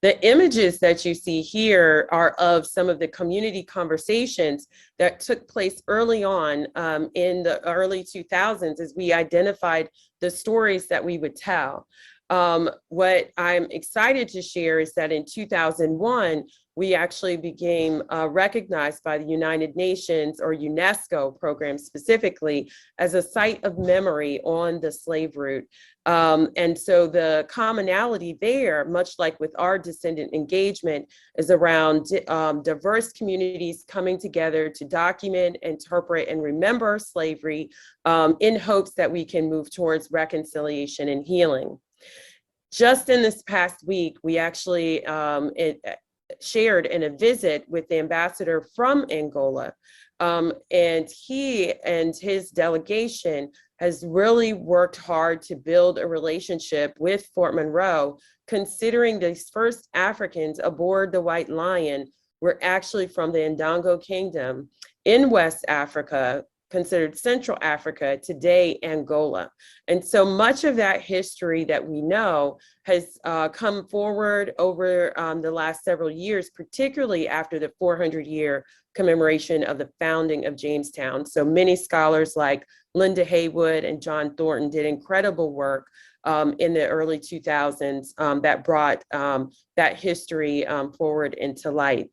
The images that you see here are of some of the community conversations that took place early on in the early 2000s as we identified the stories that we would tell. What I'm excited to share is that in 2001, we actually became recognized by the United Nations, or UNESCO program specifically, as a site of memory on the slave route. And so the commonality there, much like with our descendant engagement, is around diverse communities coming together to document, interpret, and remember slavery in hopes that we can move towards reconciliation and healing. Just in this past week, we actually shared in a visit with the ambassador from Angola. And he and his delegation has really worked hard to build a relationship with Fort Monroe, considering these first Africans aboard the White Lion were actually from the Ndongo Kingdom in West Africa, considered Central Africa, today Angola. And so much of that history that we know has come forward over the last several years, particularly after the 400-year commemoration of the founding of Jamestown. So many scholars like Linda Haywood and John Thornton did incredible work in the early 2000s that brought that history forward into light.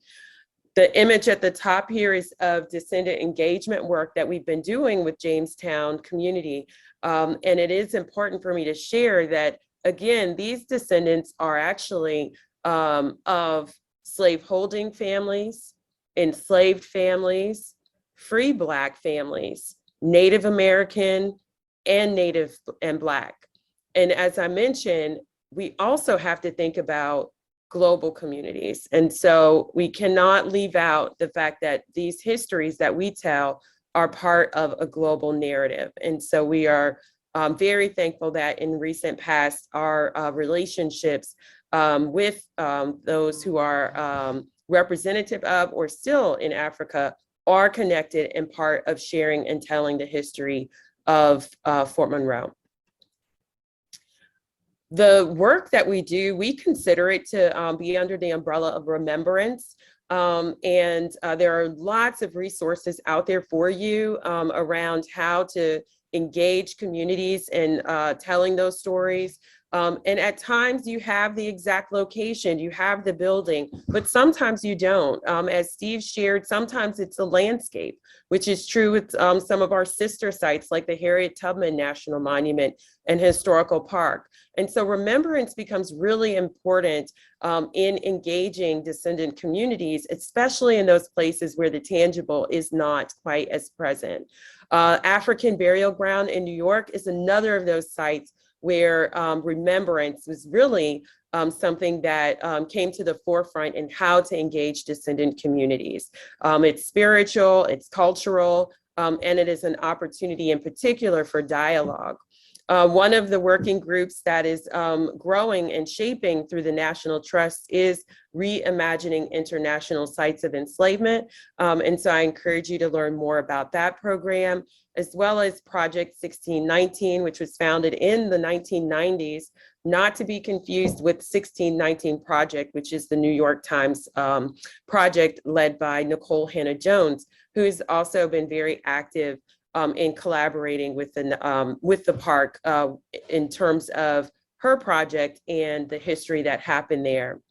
The image at the top here is of descendant engagement work that we've been doing with Jamestown community. And it is important for me to share that, again, these descendants are actually of slaveholding families, enslaved families, free Black families, Native American, and Native and Black. And as I mentioned, we also have to think about global communities. And so we cannot leave out the fact that these histories that we tell are part of a global narrative. And so we are very thankful that in recent past, our relationships with those who are representative of or still in Africa are connected and part of sharing and telling the history of Fort Monroe. The work that we do, we consider it to be under the umbrella of Remembrance. And there are lots of resources out there for you around how to engage communities in telling those stories. And at times you have the exact location, you have the building, but sometimes you don't. As Steve shared, sometimes it's a landscape, which is true with some of our sister sites like the Harriet Tubman National Monument and Historical Park. And so remembrance becomes really important in engaging descendant communities, especially in those places where the tangible is not quite as present. African Burial Ground in New York is another of those sites where remembrance was really something that came to the forefront in how to engage descendant communities. It's spiritual, it's cultural, and it is an opportunity in particular for dialogue. One of the working groups that is growing and shaping through the National Trust is Reimagining International Sites of Enslavement. And so I encourage you to learn more about that program, as well as Project 1619, which was founded in the 1990s, not to be confused with 1619 Project, which is the New York Times project led by Nicole Hannah-Jones, who's also been very active in collaborating with the park in terms of her project and the history that happened there.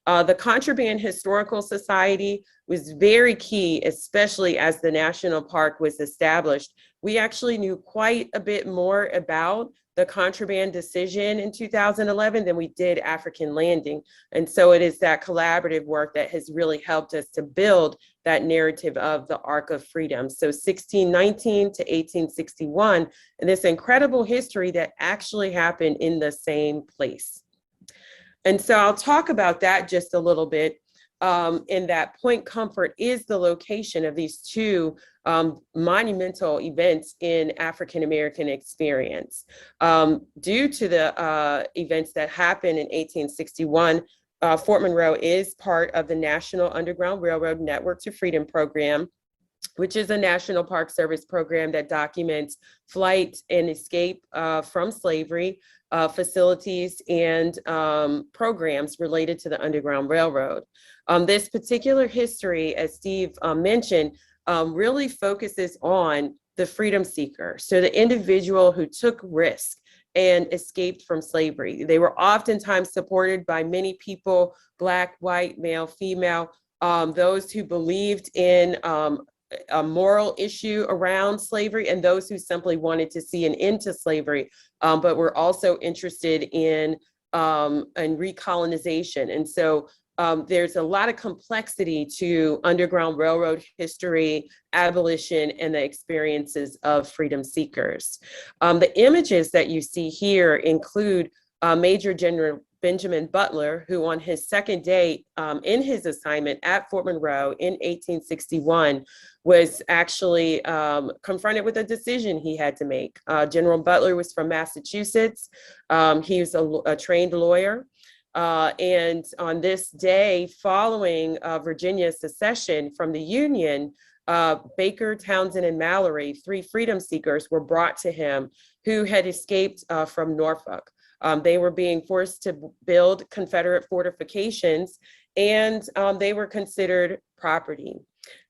The Contraband Historical Society was very key, especially as the national park was established. We actually knew quite a bit more about the contraband decision in 2011 than we did African landing. And so it is that collaborative work that has really helped us to build that narrative of the Ark of Freedom. So 1619 to 1861, and this incredible history that actually happened in the same place. And so I'll talk about that just a little bit. In that Point Comfort is the location of these two monumental events in African American experience. Due to the events that happened in 1861, Fort Monroe is part of the National Underground Railroad Network to Freedom program, which is a National Park Service program that documents flight and escape from slavery, facilities and programs related to the Underground Railroad. This particular history, as Steve mentioned, really focuses on the freedom seeker. So the individual who took risk and escaped from slavery. They were oftentimes supported by many people, Black, white, male, female, those who believed in a moral issue around slavery, and those who simply wanted to see an end to slavery, but were also interested in recolonization. And so there's a lot of complexity to Underground Railroad history, abolition, and the experiences of freedom seekers. The images that you see here include Major General Benjamin Butler, who on his second day in his assignment at Fort Monroe in 1861 was actually confronted with a decision he had to make. General Butler was from Massachusetts. He was a trained lawyer. And on this day following Virginia's secession from the Union, Baker, Townsend, and Mallory, three freedom seekers, were brought to him who had escaped from Norfolk. They were being forced to build Confederate fortifications, and they were considered property.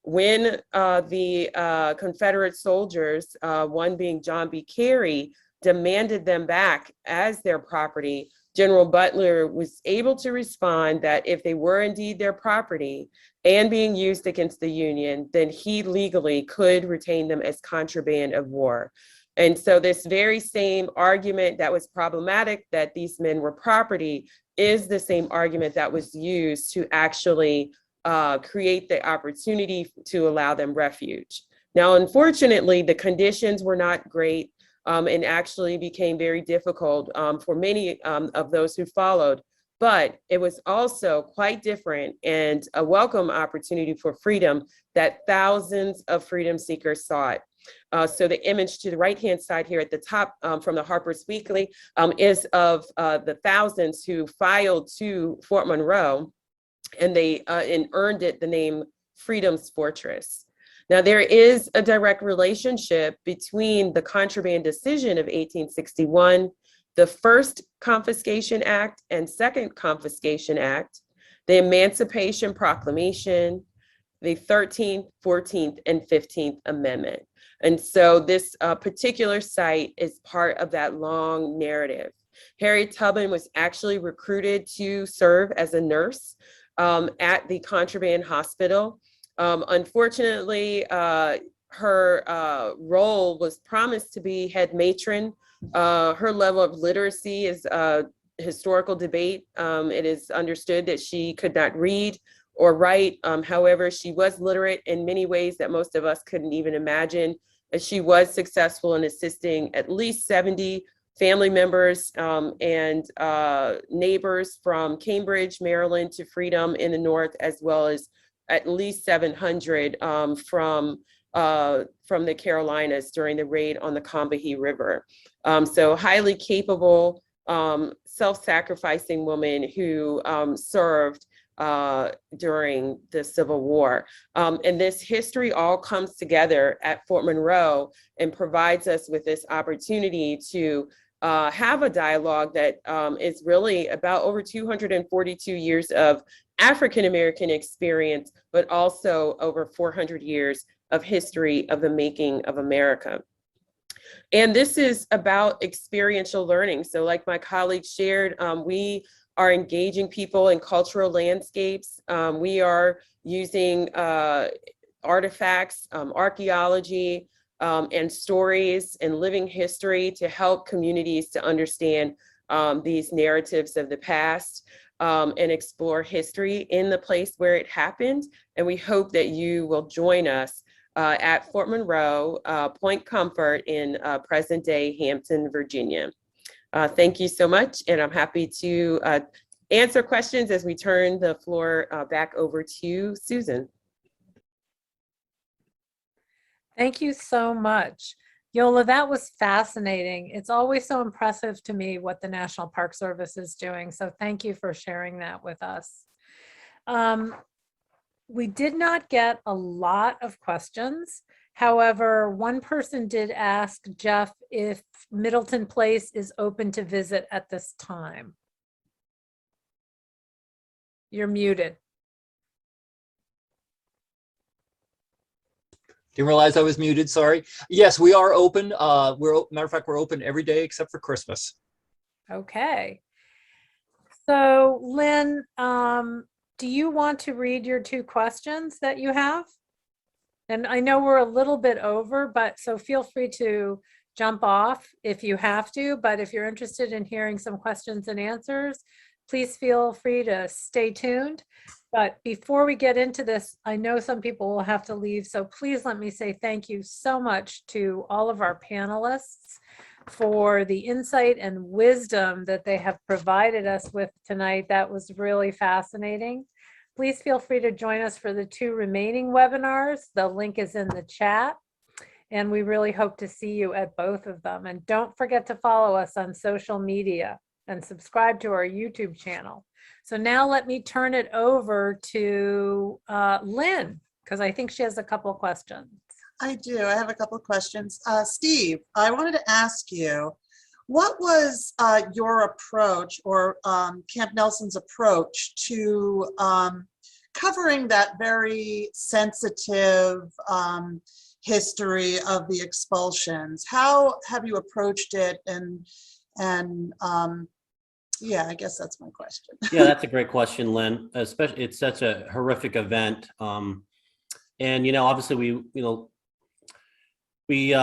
When the Confederate soldiers, one being John B. Carey, demanded them back as their property, General Butler was able to respond that if they were indeed their property and being used against the Union, then he legally could retain them as contraband of war. And so this very same argument that was problematic, that these men were property, is the same argument that was used to actually create the opportunity to allow them refuge. Now, unfortunately, the conditions were not great and actually became very difficult for many of those who followed. But it was also quite different and a welcome opportunity for freedom that thousands of freedom seekers sought. So the image to the right-hand side here at the top from the Harper's Weekly is of the thousands who filed to Fort Monroe, and they earned it the name Freedom's Fortress. Now, there is a direct relationship between the Contraband Decision of 1861, the First Confiscation Act and Second Confiscation Act, the Emancipation Proclamation, the 13th, 14th, and 15th Amendment. And so this particular site is part of that long narrative. Harriet Tubman was actually recruited to serve as a nurse at the Contraband Hospital. Unfortunately, her role was promised to be head matron. Her level of literacy is historical debate. It is understood that she could not read or write. However, she was literate in many ways that most of us couldn't even imagine. And she was successful in assisting at least 70 family members and neighbors from Cambridge, Maryland to Freedom in the north, as well as at least 700 from the Carolinas during the raid on the Combahee River. So highly capable, self-sacrificing woman who served during the Civil War. And this history all comes together at Fort Monroe and provides us with this opportunity to have a dialogue that is really about over 242 years of African-American experience, but also over 400 years of history of the making of America. And this is about experiential learning. So like my colleagues shared, we are engaging people in cultural landscapes. We are using artifacts, archaeology, and stories and living history to help communities to understand these narratives of the past and explore history in the place where it happened. And we hope that you will join us at Fort Monroe, Point Comfort in present-day Hampton, Virginia. Thank you so much, and I'm happy to answer questions as we turn the floor back over to Susan. Thank you so much. Eola, that was fascinating. It's always so impressive to me what the National Park Service is doing. So thank you for sharing that with us. We did not get a lot of questions. However, one person did ask Jeff if Middleton Place is open to visit at this time. You're muted. Didn't realize I was muted, sorry. Yes, we are open. Matter of fact, we're open every day except for Christmas. Okay. So Lynn, do you want to read your two questions that you have? And I know we're a little bit over, but so feel free to jump off if you have to, but if you're interested in hearing some questions and answers, please feel free to stay tuned. But before we get into this, I know some people will have to leave, so please let me say thank you so much to all of our panelists for the insight and wisdom that they have provided us with tonight. That was really fascinating. Please feel free to join us for the two remaining webinars. The link is in the chat, and we really hope to see you at both of them. And don't forget to follow us on social media and subscribe to our YouTube channel. So now let me turn it over to Lynn, because I think she has a couple questions. I do. I have a couple of questions. Steve, I wanted to ask you, what was your approach or Campnelson's approach to covering that very sensitive history of the expulsions? How have you approached it? And yeah, I guess that's my question. Yeah, that's a great question, Lynn. Especially, it's such a horrific event, and obviously we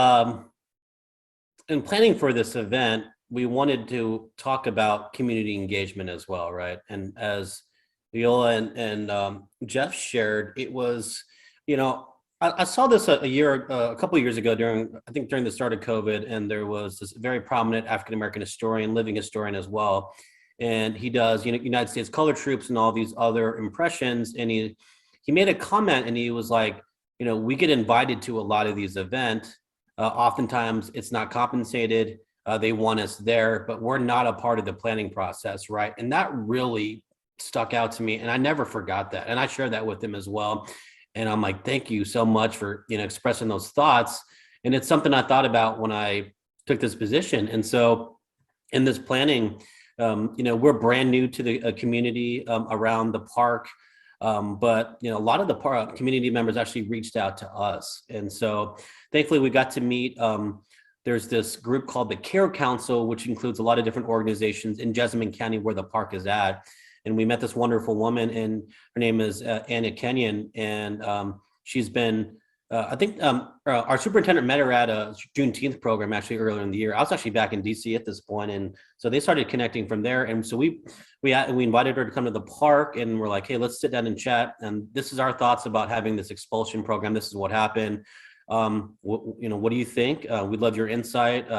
in planning for this event, we wanted to talk about community engagement as well, right? And as Eola and Jeff shared, it was, I saw this a couple of years ago during the start of COVID, and there was this very prominent African-American historian, living historian as well. And he does, United States Color Troops and all these other impressions. And he made a comment, and he was like, we get invited to a lot of these events. Oftentimes it's not compensated. They want us there, but we're not a part of the planning process, right? And that really stuck out to me, and I never forgot that. And I shared that with him as well. And I'm like, thank you so much for expressing those thoughts. And it's something I thought about when I took this position. And so in this planning, we're brand new to the community around the park. But a lot of the community members actually reached out to us, and so thankfully we got to meet. There's this group called the Care Council, which includes a lot of different organizations in Jessamine County where the park is at. And we met this wonderful woman, and her name is Anna Kenyon, and she's been. I think our superintendent met her at a Juneteenth program actually earlier in the year. I was actually back in DC at this point, and so they started connecting from there. And so we invited her to come to the park, and we're like, hey, let's sit down and chat. And this is our thoughts about having this expulsion program. This is what happened. What do you think? We'd love your insight.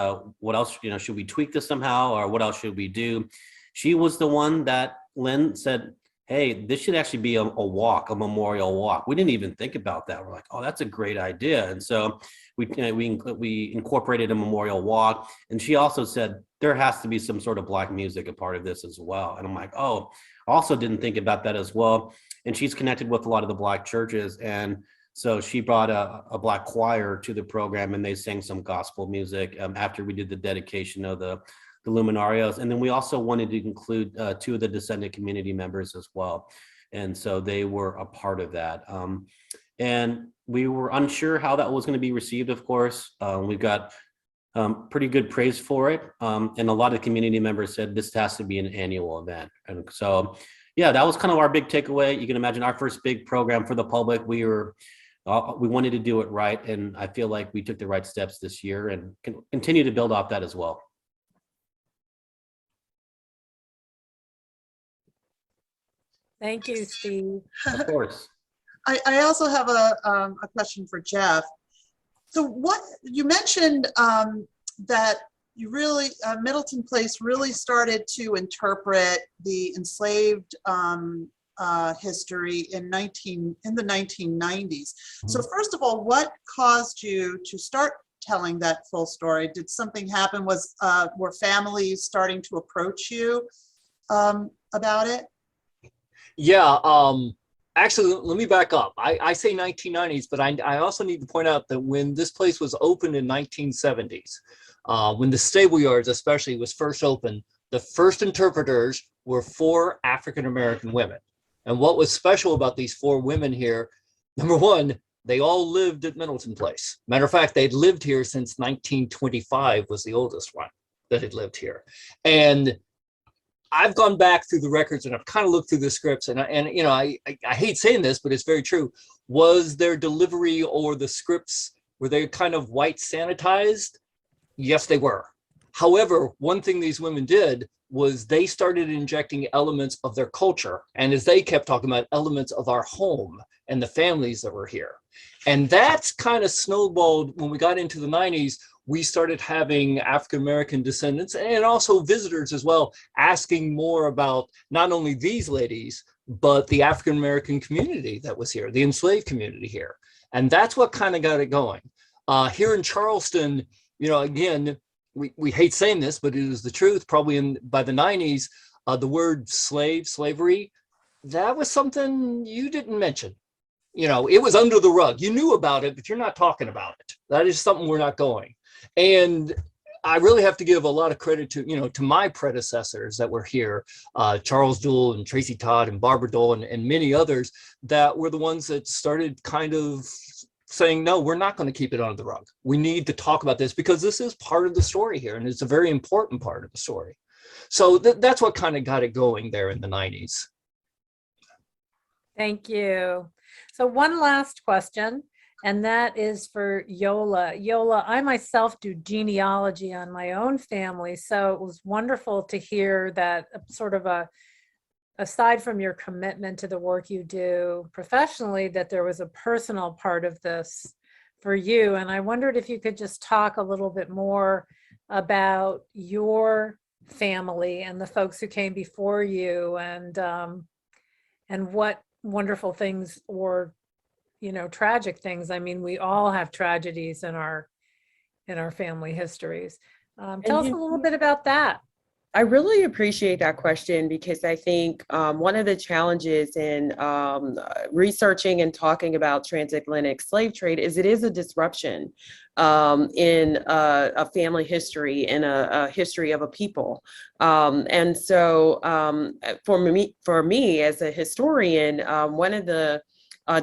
What else? Should we tweak this somehow, or what else should we do? She was the one that Lynn said, hey, this should actually be a walk, a memorial walk. We didn't even think about that. We're like, oh, that's a great idea. And so we incorporated a memorial walk. And she also said, there has to be some sort of Black music a part of this as well. And I'm like, oh, also didn't think about that as well. And she's connected with a lot of the Black churches. And so she brought a Black choir to the program, and they sang some gospel music after we did the dedication of the luminarios. And then we also wanted to include two of the descendant community members as well. And so they were a part of that. And we were unsure how that was going to be received, of course. We've got pretty good praise for it. And a lot of community members said this has to be an annual event. And so, yeah, that was kind of our big takeaway. You can imagine our first big program for the public. We wanted to do it right. And I feel like we took the right steps this year and can continue to build off that as well. Thank you, Steve. Of course. I also have a question for Jeff. So what you mentioned that you really Middleton Place really started to interpret the enslaved history in the 1990s. So first of all, what caused you to start telling that full story? Did something happen? Were families starting to approach you about it? Yeah, actually, let me back up. I say 1990s, but I also need to point out that when this place was opened in 1970s, when the stable yards especially was first opened, the first interpreters were 4 African-American women. And what was special about these 4 women here, number one, they all lived at Middleton Place. Matter of fact, they'd lived here since 1925 was the oldest one that had lived here. And I've gone back through the records and I've kind of looked through the scripts, and I hate saying this, but it's very true. Was their delivery or the scripts, were they kind of white sanitized? Yes, they were. However, one thing these women did was they started injecting elements of their culture. And as they kept talking about, elements of our home and the families that were here. And that's kind of snowballed when we got into the 90s. We started having African-American descendants and also visitors as well, asking more about not only these ladies, but the African-American community that was here, the enslaved community here. And that's what kind of got it going. Here in Charleston, again, we hate saying this, but it is the truth. Probably by the 90s, the word slavery, that was something you didn't mention. It was under the rug. You knew about it, but you're not talking about it. That is something we're not going. And I really have to give a lot of credit to my predecessors that were here, Charles Duell and Tracy Todd and Barbara Dole and many others that were the ones that started kind of saying, no, we're not going to keep it under the rug. We need to talk about this because this is part of the story here, and it's a very important part of the story. So that's what kind of got it going there in the 90s. Thank you. So one last question, and that is for Eola. Eola, I myself do genealogy on my own family, so it was wonderful to hear that sort of aside from your commitment to the work you do professionally, that there was a personal part of this for you. And I wondered if you could just talk a little bit more about your family and the folks who came before you, and what wonderful things or tragic things. I mean, we all have tragedies in our family histories. Tell us a little bit about that. I really appreciate that question because I think one of the challenges in researching and talking about transatlantic slave trade is it is a disruption in a family history and a history of a people. And so for me as a historian, one of the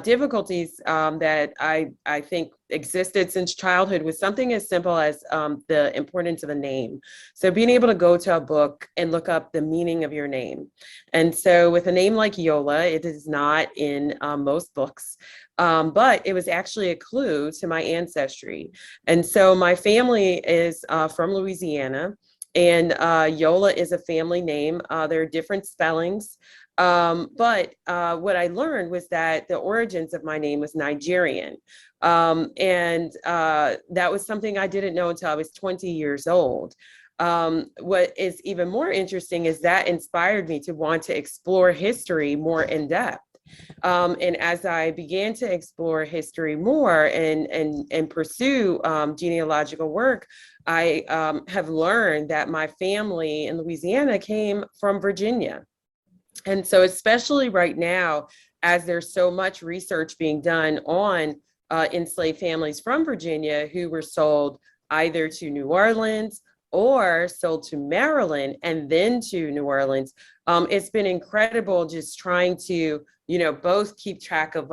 difficulties that I think existed since childhood was something as simple as the importance of a name. So being able to go to a book and look up the meaning of your name. And so with a name like Eola, it is not in most books, but it was actually a clue to my ancestry. And so my family is from Louisiana, and Eola is a family name. There are different spellings. But what I learned was that the origins of my name was Nigerian. And that was something I didn't know until I was 20 years old. What is even more interesting is that inspired me to want to explore history more in depth. And as I began to explore history more and pursue genealogical work, I have learned that my family in Louisiana came from Virginia. And so especially right now, as there's so much research being done on enslaved families from Virginia who were sold either to New Orleans or sold to Maryland and then to New Orleans, it's been incredible just trying to, both keep track of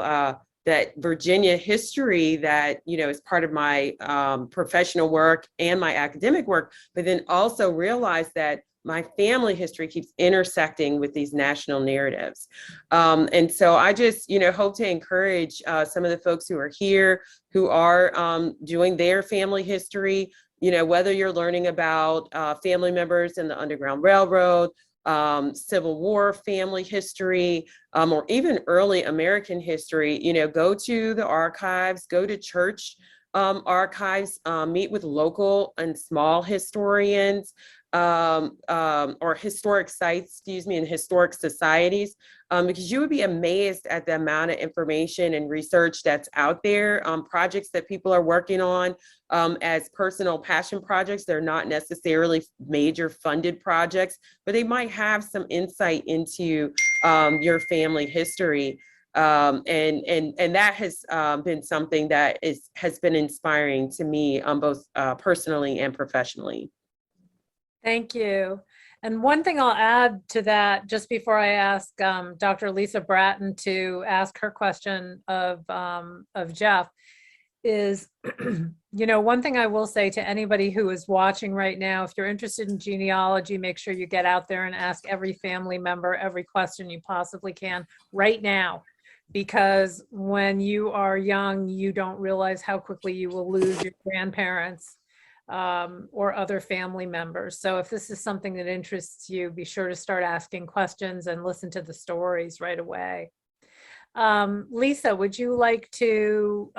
that Virginia history that, is part of my professional work and my academic work, but then also realize that my family history keeps intersecting with these national narratives. And so I just, hope to encourage some of the folks who are here, who are doing their family history, whether you're learning about family members in the Underground Railroad, Civil War family history, or even early American history, go to the archives, go to church archives, meet with local and small historians, or historic sites, and historic societies, because you would be amazed at the amount of information and research that's out there, projects that people are working on as personal passion projects. They're not necessarily major funded projects, but they might have some insight into your family history. And that has been something that has been inspiring to me, both personally and professionally. Thank you. And one thing I'll add to that, just before I ask Dr. Lisa Bratton to ask her question of Jeff, is, one thing I will say to anybody who is watching right now, if you're interested in genealogy, make sure you get out there and ask every family member every question you possibly can right now. Because when you are young, you don't realize how quickly you will lose your grandparents or other family members. So if this is something that interests you, be sure to start asking questions and listen to the stories right away. Lisa, would you like to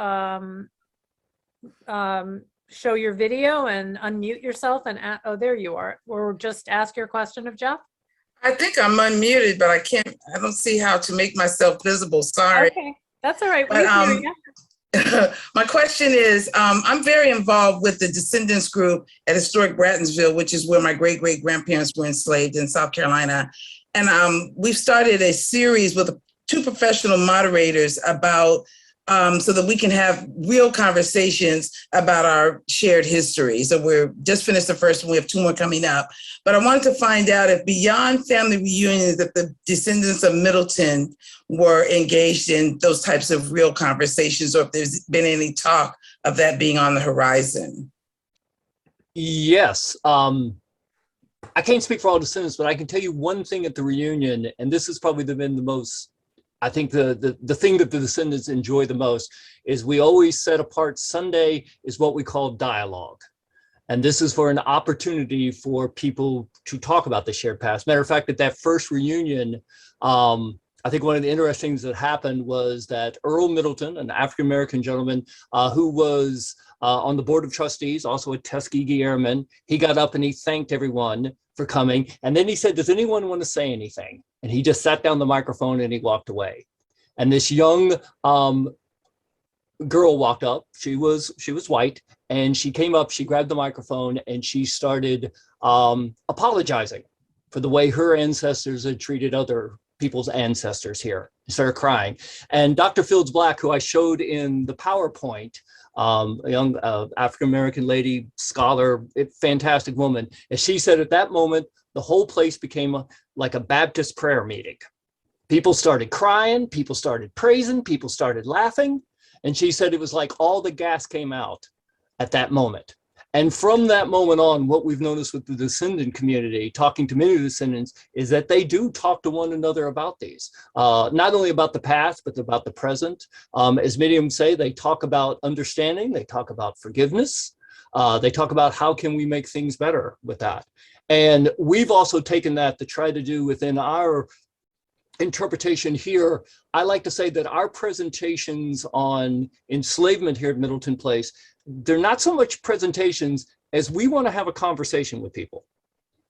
show your video and unmute yourself and, oh, there you are, or just ask your question of Jeff? I think I'm unmuted, but I don't see how to make myself visible. Sorry. Okay, that's all right. But, my question is, I'm very involved with the descendants group at Historic Brattonsville, which is where my great-great-grandparents were enslaved in South Carolina. And we've started a series with 2 professional moderators about so that we can have real conversations about our shared history. So we're just finished the first one. We have 2 more coming up. But I wanted to find out if beyond family reunions that the descendants of Middleton were engaged in those types of real conversations, or if there's been any talk of that being on the horizon. Yes. I can't speak for all descendants, but I can tell you one thing at the reunion, and this has probably been the most, I think the thing that the descendants enjoy the most is we always set apart Sunday is what we call dialogue. And this is for an opportunity for people to talk about the shared past. Matter of fact, at that first reunion, I think one of the interesting things that happened was that Earl Middleton, an African-American gentleman who was on the board of trustees, also a Tuskegee Airman, he got up and he thanked everyone for coming. And then he said, does anyone want to say anything? And he just sat down the microphone and he walked away. And this young girl walked up. She was white, And she came up, she grabbed the microphone, and she started apologizing for the way her ancestors had treated other people's ancestors here. She started crying. And Dr. Fields Black, who I showed in the PowerPoint, a young African-American lady, scholar, fantastic woman, and she said at that moment, the whole place became like a Baptist prayer meeting. People started crying, people started praising, people started laughing. And she said it was like all the gas came out at that moment. And from that moment on, what we've noticed with the descendant community, talking to many descendants, is that they do talk to one another about these, not only about the past, but about the present. As many of them say, they talk about understanding, they talk about forgiveness, they talk about how can we make things better with that. And we've also taken that to try to do within our interpretation here. I like to say that our presentations on enslavement here at Middleton Place, they're not so much presentations as we want to have a conversation with people.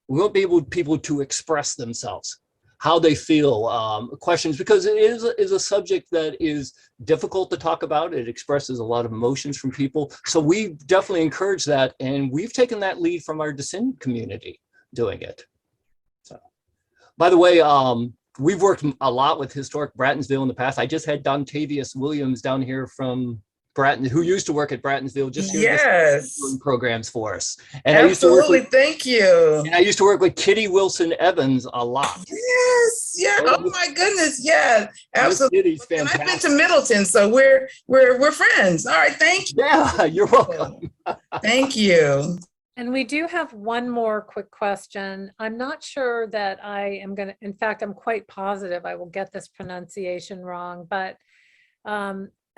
We want people to express themselves, how they feel, questions, because it is a subject that is difficult to talk about. It expresses a lot of emotions from people. So we definitely encourage that. And we've taken that lead from our descendant community doing it. So, by the way, we've worked a lot with historic Brattonsville in the past. I just had Dontavius Williams down here from Bratton, who used to work at Brattonsville, just here Yes, doing programs for us. And absolutely. Thank you. I used to work with Kitty Wilson Evans a lot. Yes, yeah. Oh my goodness, yeah, absolutely. Kitty's And I've been fantastic. to Middleton, so we're friends. All right, thank you. Yeah, you're welcome. Thank you. And we do have one more quick question. I'm not sure that I am going to, in fact, I'm quite positive I will get this pronunciation wrong, but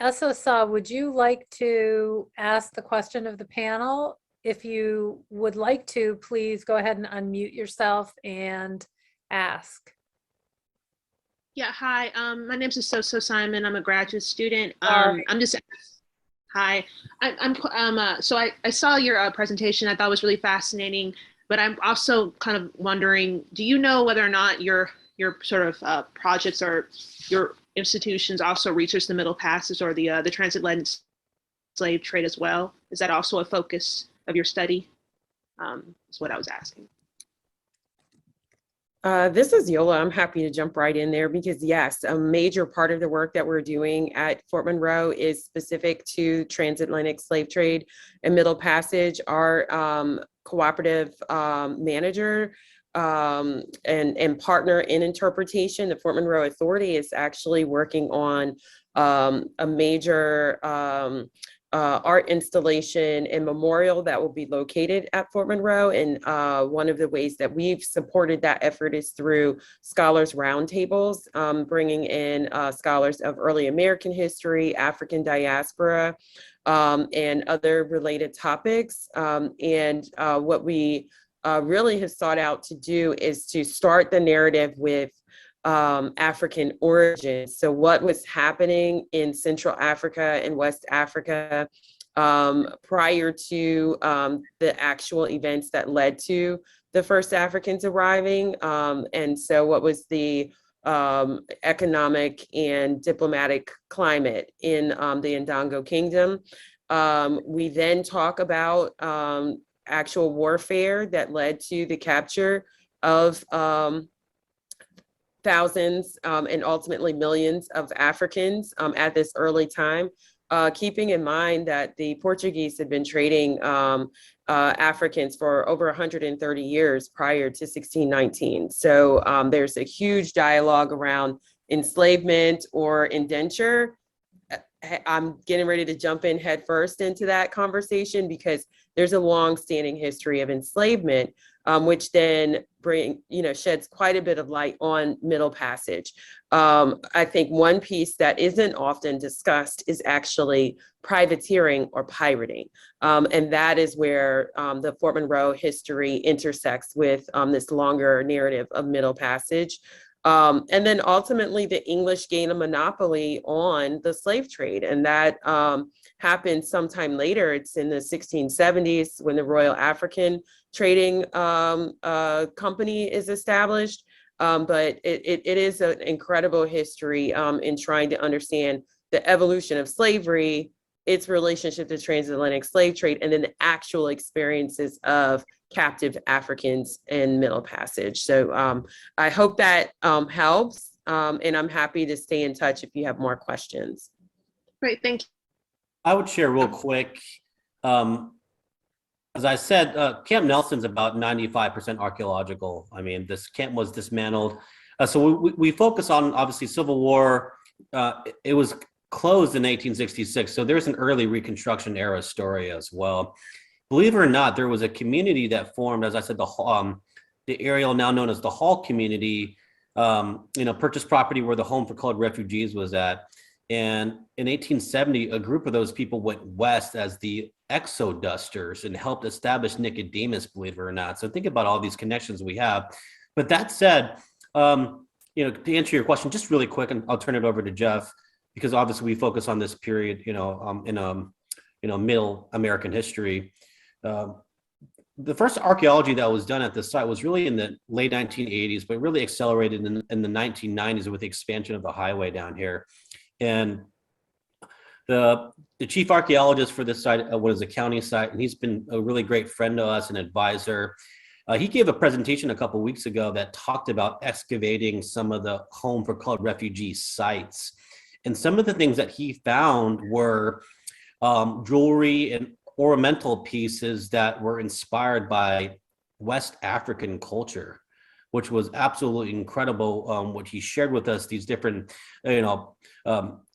Esosa, would you like to ask the question of the panel? If you would like to, please go ahead and unmute yourself and ask. Yeah, hi. My name is Soso Simon. I'm a graduate student. Sorry. I'm just hi. So I saw your presentation. I thought it was really fascinating, but I'm also kind of wondering, do you know whether or not your sort of projects or your institutions also research the Middle Passage or the transatlantic slave trade as well? Is that also a focus of your study? Is what I was asking. This is Eola. I'm happy to jump right in there because yes, a major part of the work that we're doing at Fort Monroe is specific to transatlantic slave trade and Middle Passage. Our cooperative manager and partner in interpretation, the Fort Monroe Authority, is actually working on a major art installation and memorial that will be located at Fort Monroe. And one of the ways that we've supported that effort is through scholars roundtables, bringing in scholars of early American history, African diaspora, and other related topics. And what we really have sought out to do is to start the narrative with African origins. So what was happening in Central Africa and West Africa prior to the actual events that led to the first Africans arriving. And so what was the economic and diplomatic climate in the Ndongo Kingdom. We then talk about actual warfare that led to the capture of thousands and ultimately millions of Africans at this early time, keeping in mind that the Portuguese had been trading Africans for over 130 years prior to 1619. So there's a huge dialogue around enslavement or indenture. I'm getting ready to jump in head first into that conversation because there's a long-standing history of enslavement, which then sheds quite a bit of light on Middle Passage. I think one piece that isn't often discussed is actually privateering or pirating. And that is where the Fort Monroe history intersects with this longer narrative of Middle Passage. And then ultimately the English gain a monopoly on the slave trade. And that happened sometime later. It's in the 1670s when the Royal African Trading Company is established. But it is an incredible history in trying to understand the evolution of slavery its relationship to transatlantic slave trade, and then the actual experiences of captive Africans in Middle Passage. So I hope that helps, and I'm happy to stay in touch if you have more questions. Great, thank you. I would share real quick. As I said, Camp Nelson's about 95% archaeological. I mean, this camp was dismantled. So we focus on, obviously, Civil War. It was closed in 1866. So there's an early Reconstruction era story as well. Believe it or not, there was a community that formed, as I said, the area now known as the Hall community, purchased property where the Home for Colored Refugees was at. And in 1870, a group of those people went west as the Exodusters and helped establish Nicodemus, believe it or not. So think about all these connections we have. But that said, to answer your question, just really quick, and I'll turn it over to Jeff, because obviously we focus on this period, in Middle American history. The first archaeology that was done at this site was really in the late 1980s, but really accelerated in the 1990s with the expansion of the highway down here. And the chief archaeologist for this site was a county site, and he's been a really great friend to us, an advisor. He gave a presentation a couple of weeks ago that talked about excavating some of the Home for Colored Refugee sites. And some of the things that he found were jewelry and ornamental pieces that were inspired by West African culture, which was absolutely incredible. What he shared with us, these different,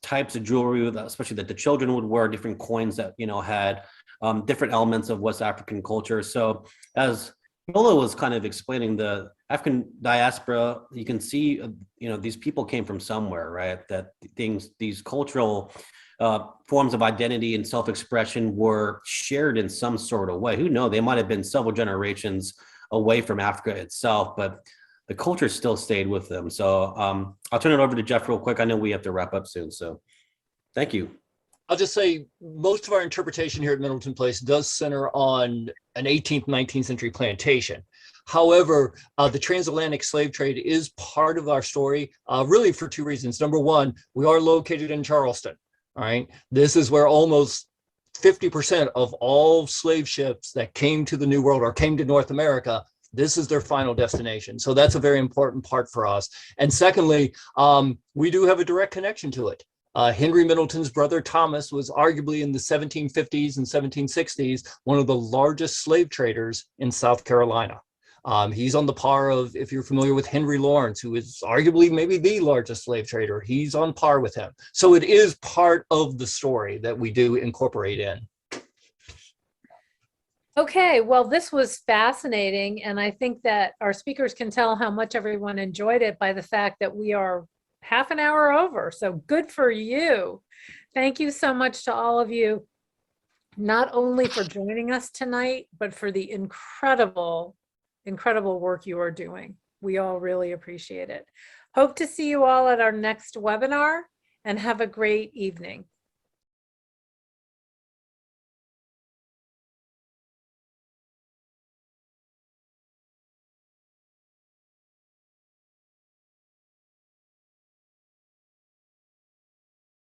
types of jewelry, especially that the children would wear, different coins that, had different elements of West African culture. So as Eola was kind of explaining the African diaspora, you can see, these people came from somewhere, right? That these cultural forms of identity and self-expression were shared in some sort of way. Who knows? They might have been several generations away from Africa itself, but the culture still stayed with them. So I'll turn it over to Jeff real quick. I know we have to wrap up soon, so thank you. I'll just say most of our interpretation here at Middleton Place does center on an 18th, 19th century plantation. However, the transatlantic slave trade is part of our story, really for two reasons. Number one, we are located in Charleston, all right? This is where almost 50% of all slave ships that came to the New World or came to North America, this is their final destination. So that's a very important part for us. And secondly, we do have a direct connection to it. Henry Middleton's brother Thomas was arguably in the 1750s and 1760s, one of the largest slave traders in South Carolina. He's on the par of, if you're familiar with Henry Lawrence, who is arguably maybe the largest slave trader, he's on par with him. So it is part of the story that we do incorporate in. Okay, well, this was fascinating, and I think that our speakers can tell how much everyone enjoyed it by the fact that we are half an hour over, so good for you. Thank you so much to all of you, not only for joining us tonight, but for the incredible work you are doing. We all really appreciate it. Hope to see you all at our next webinar, and have a great evening.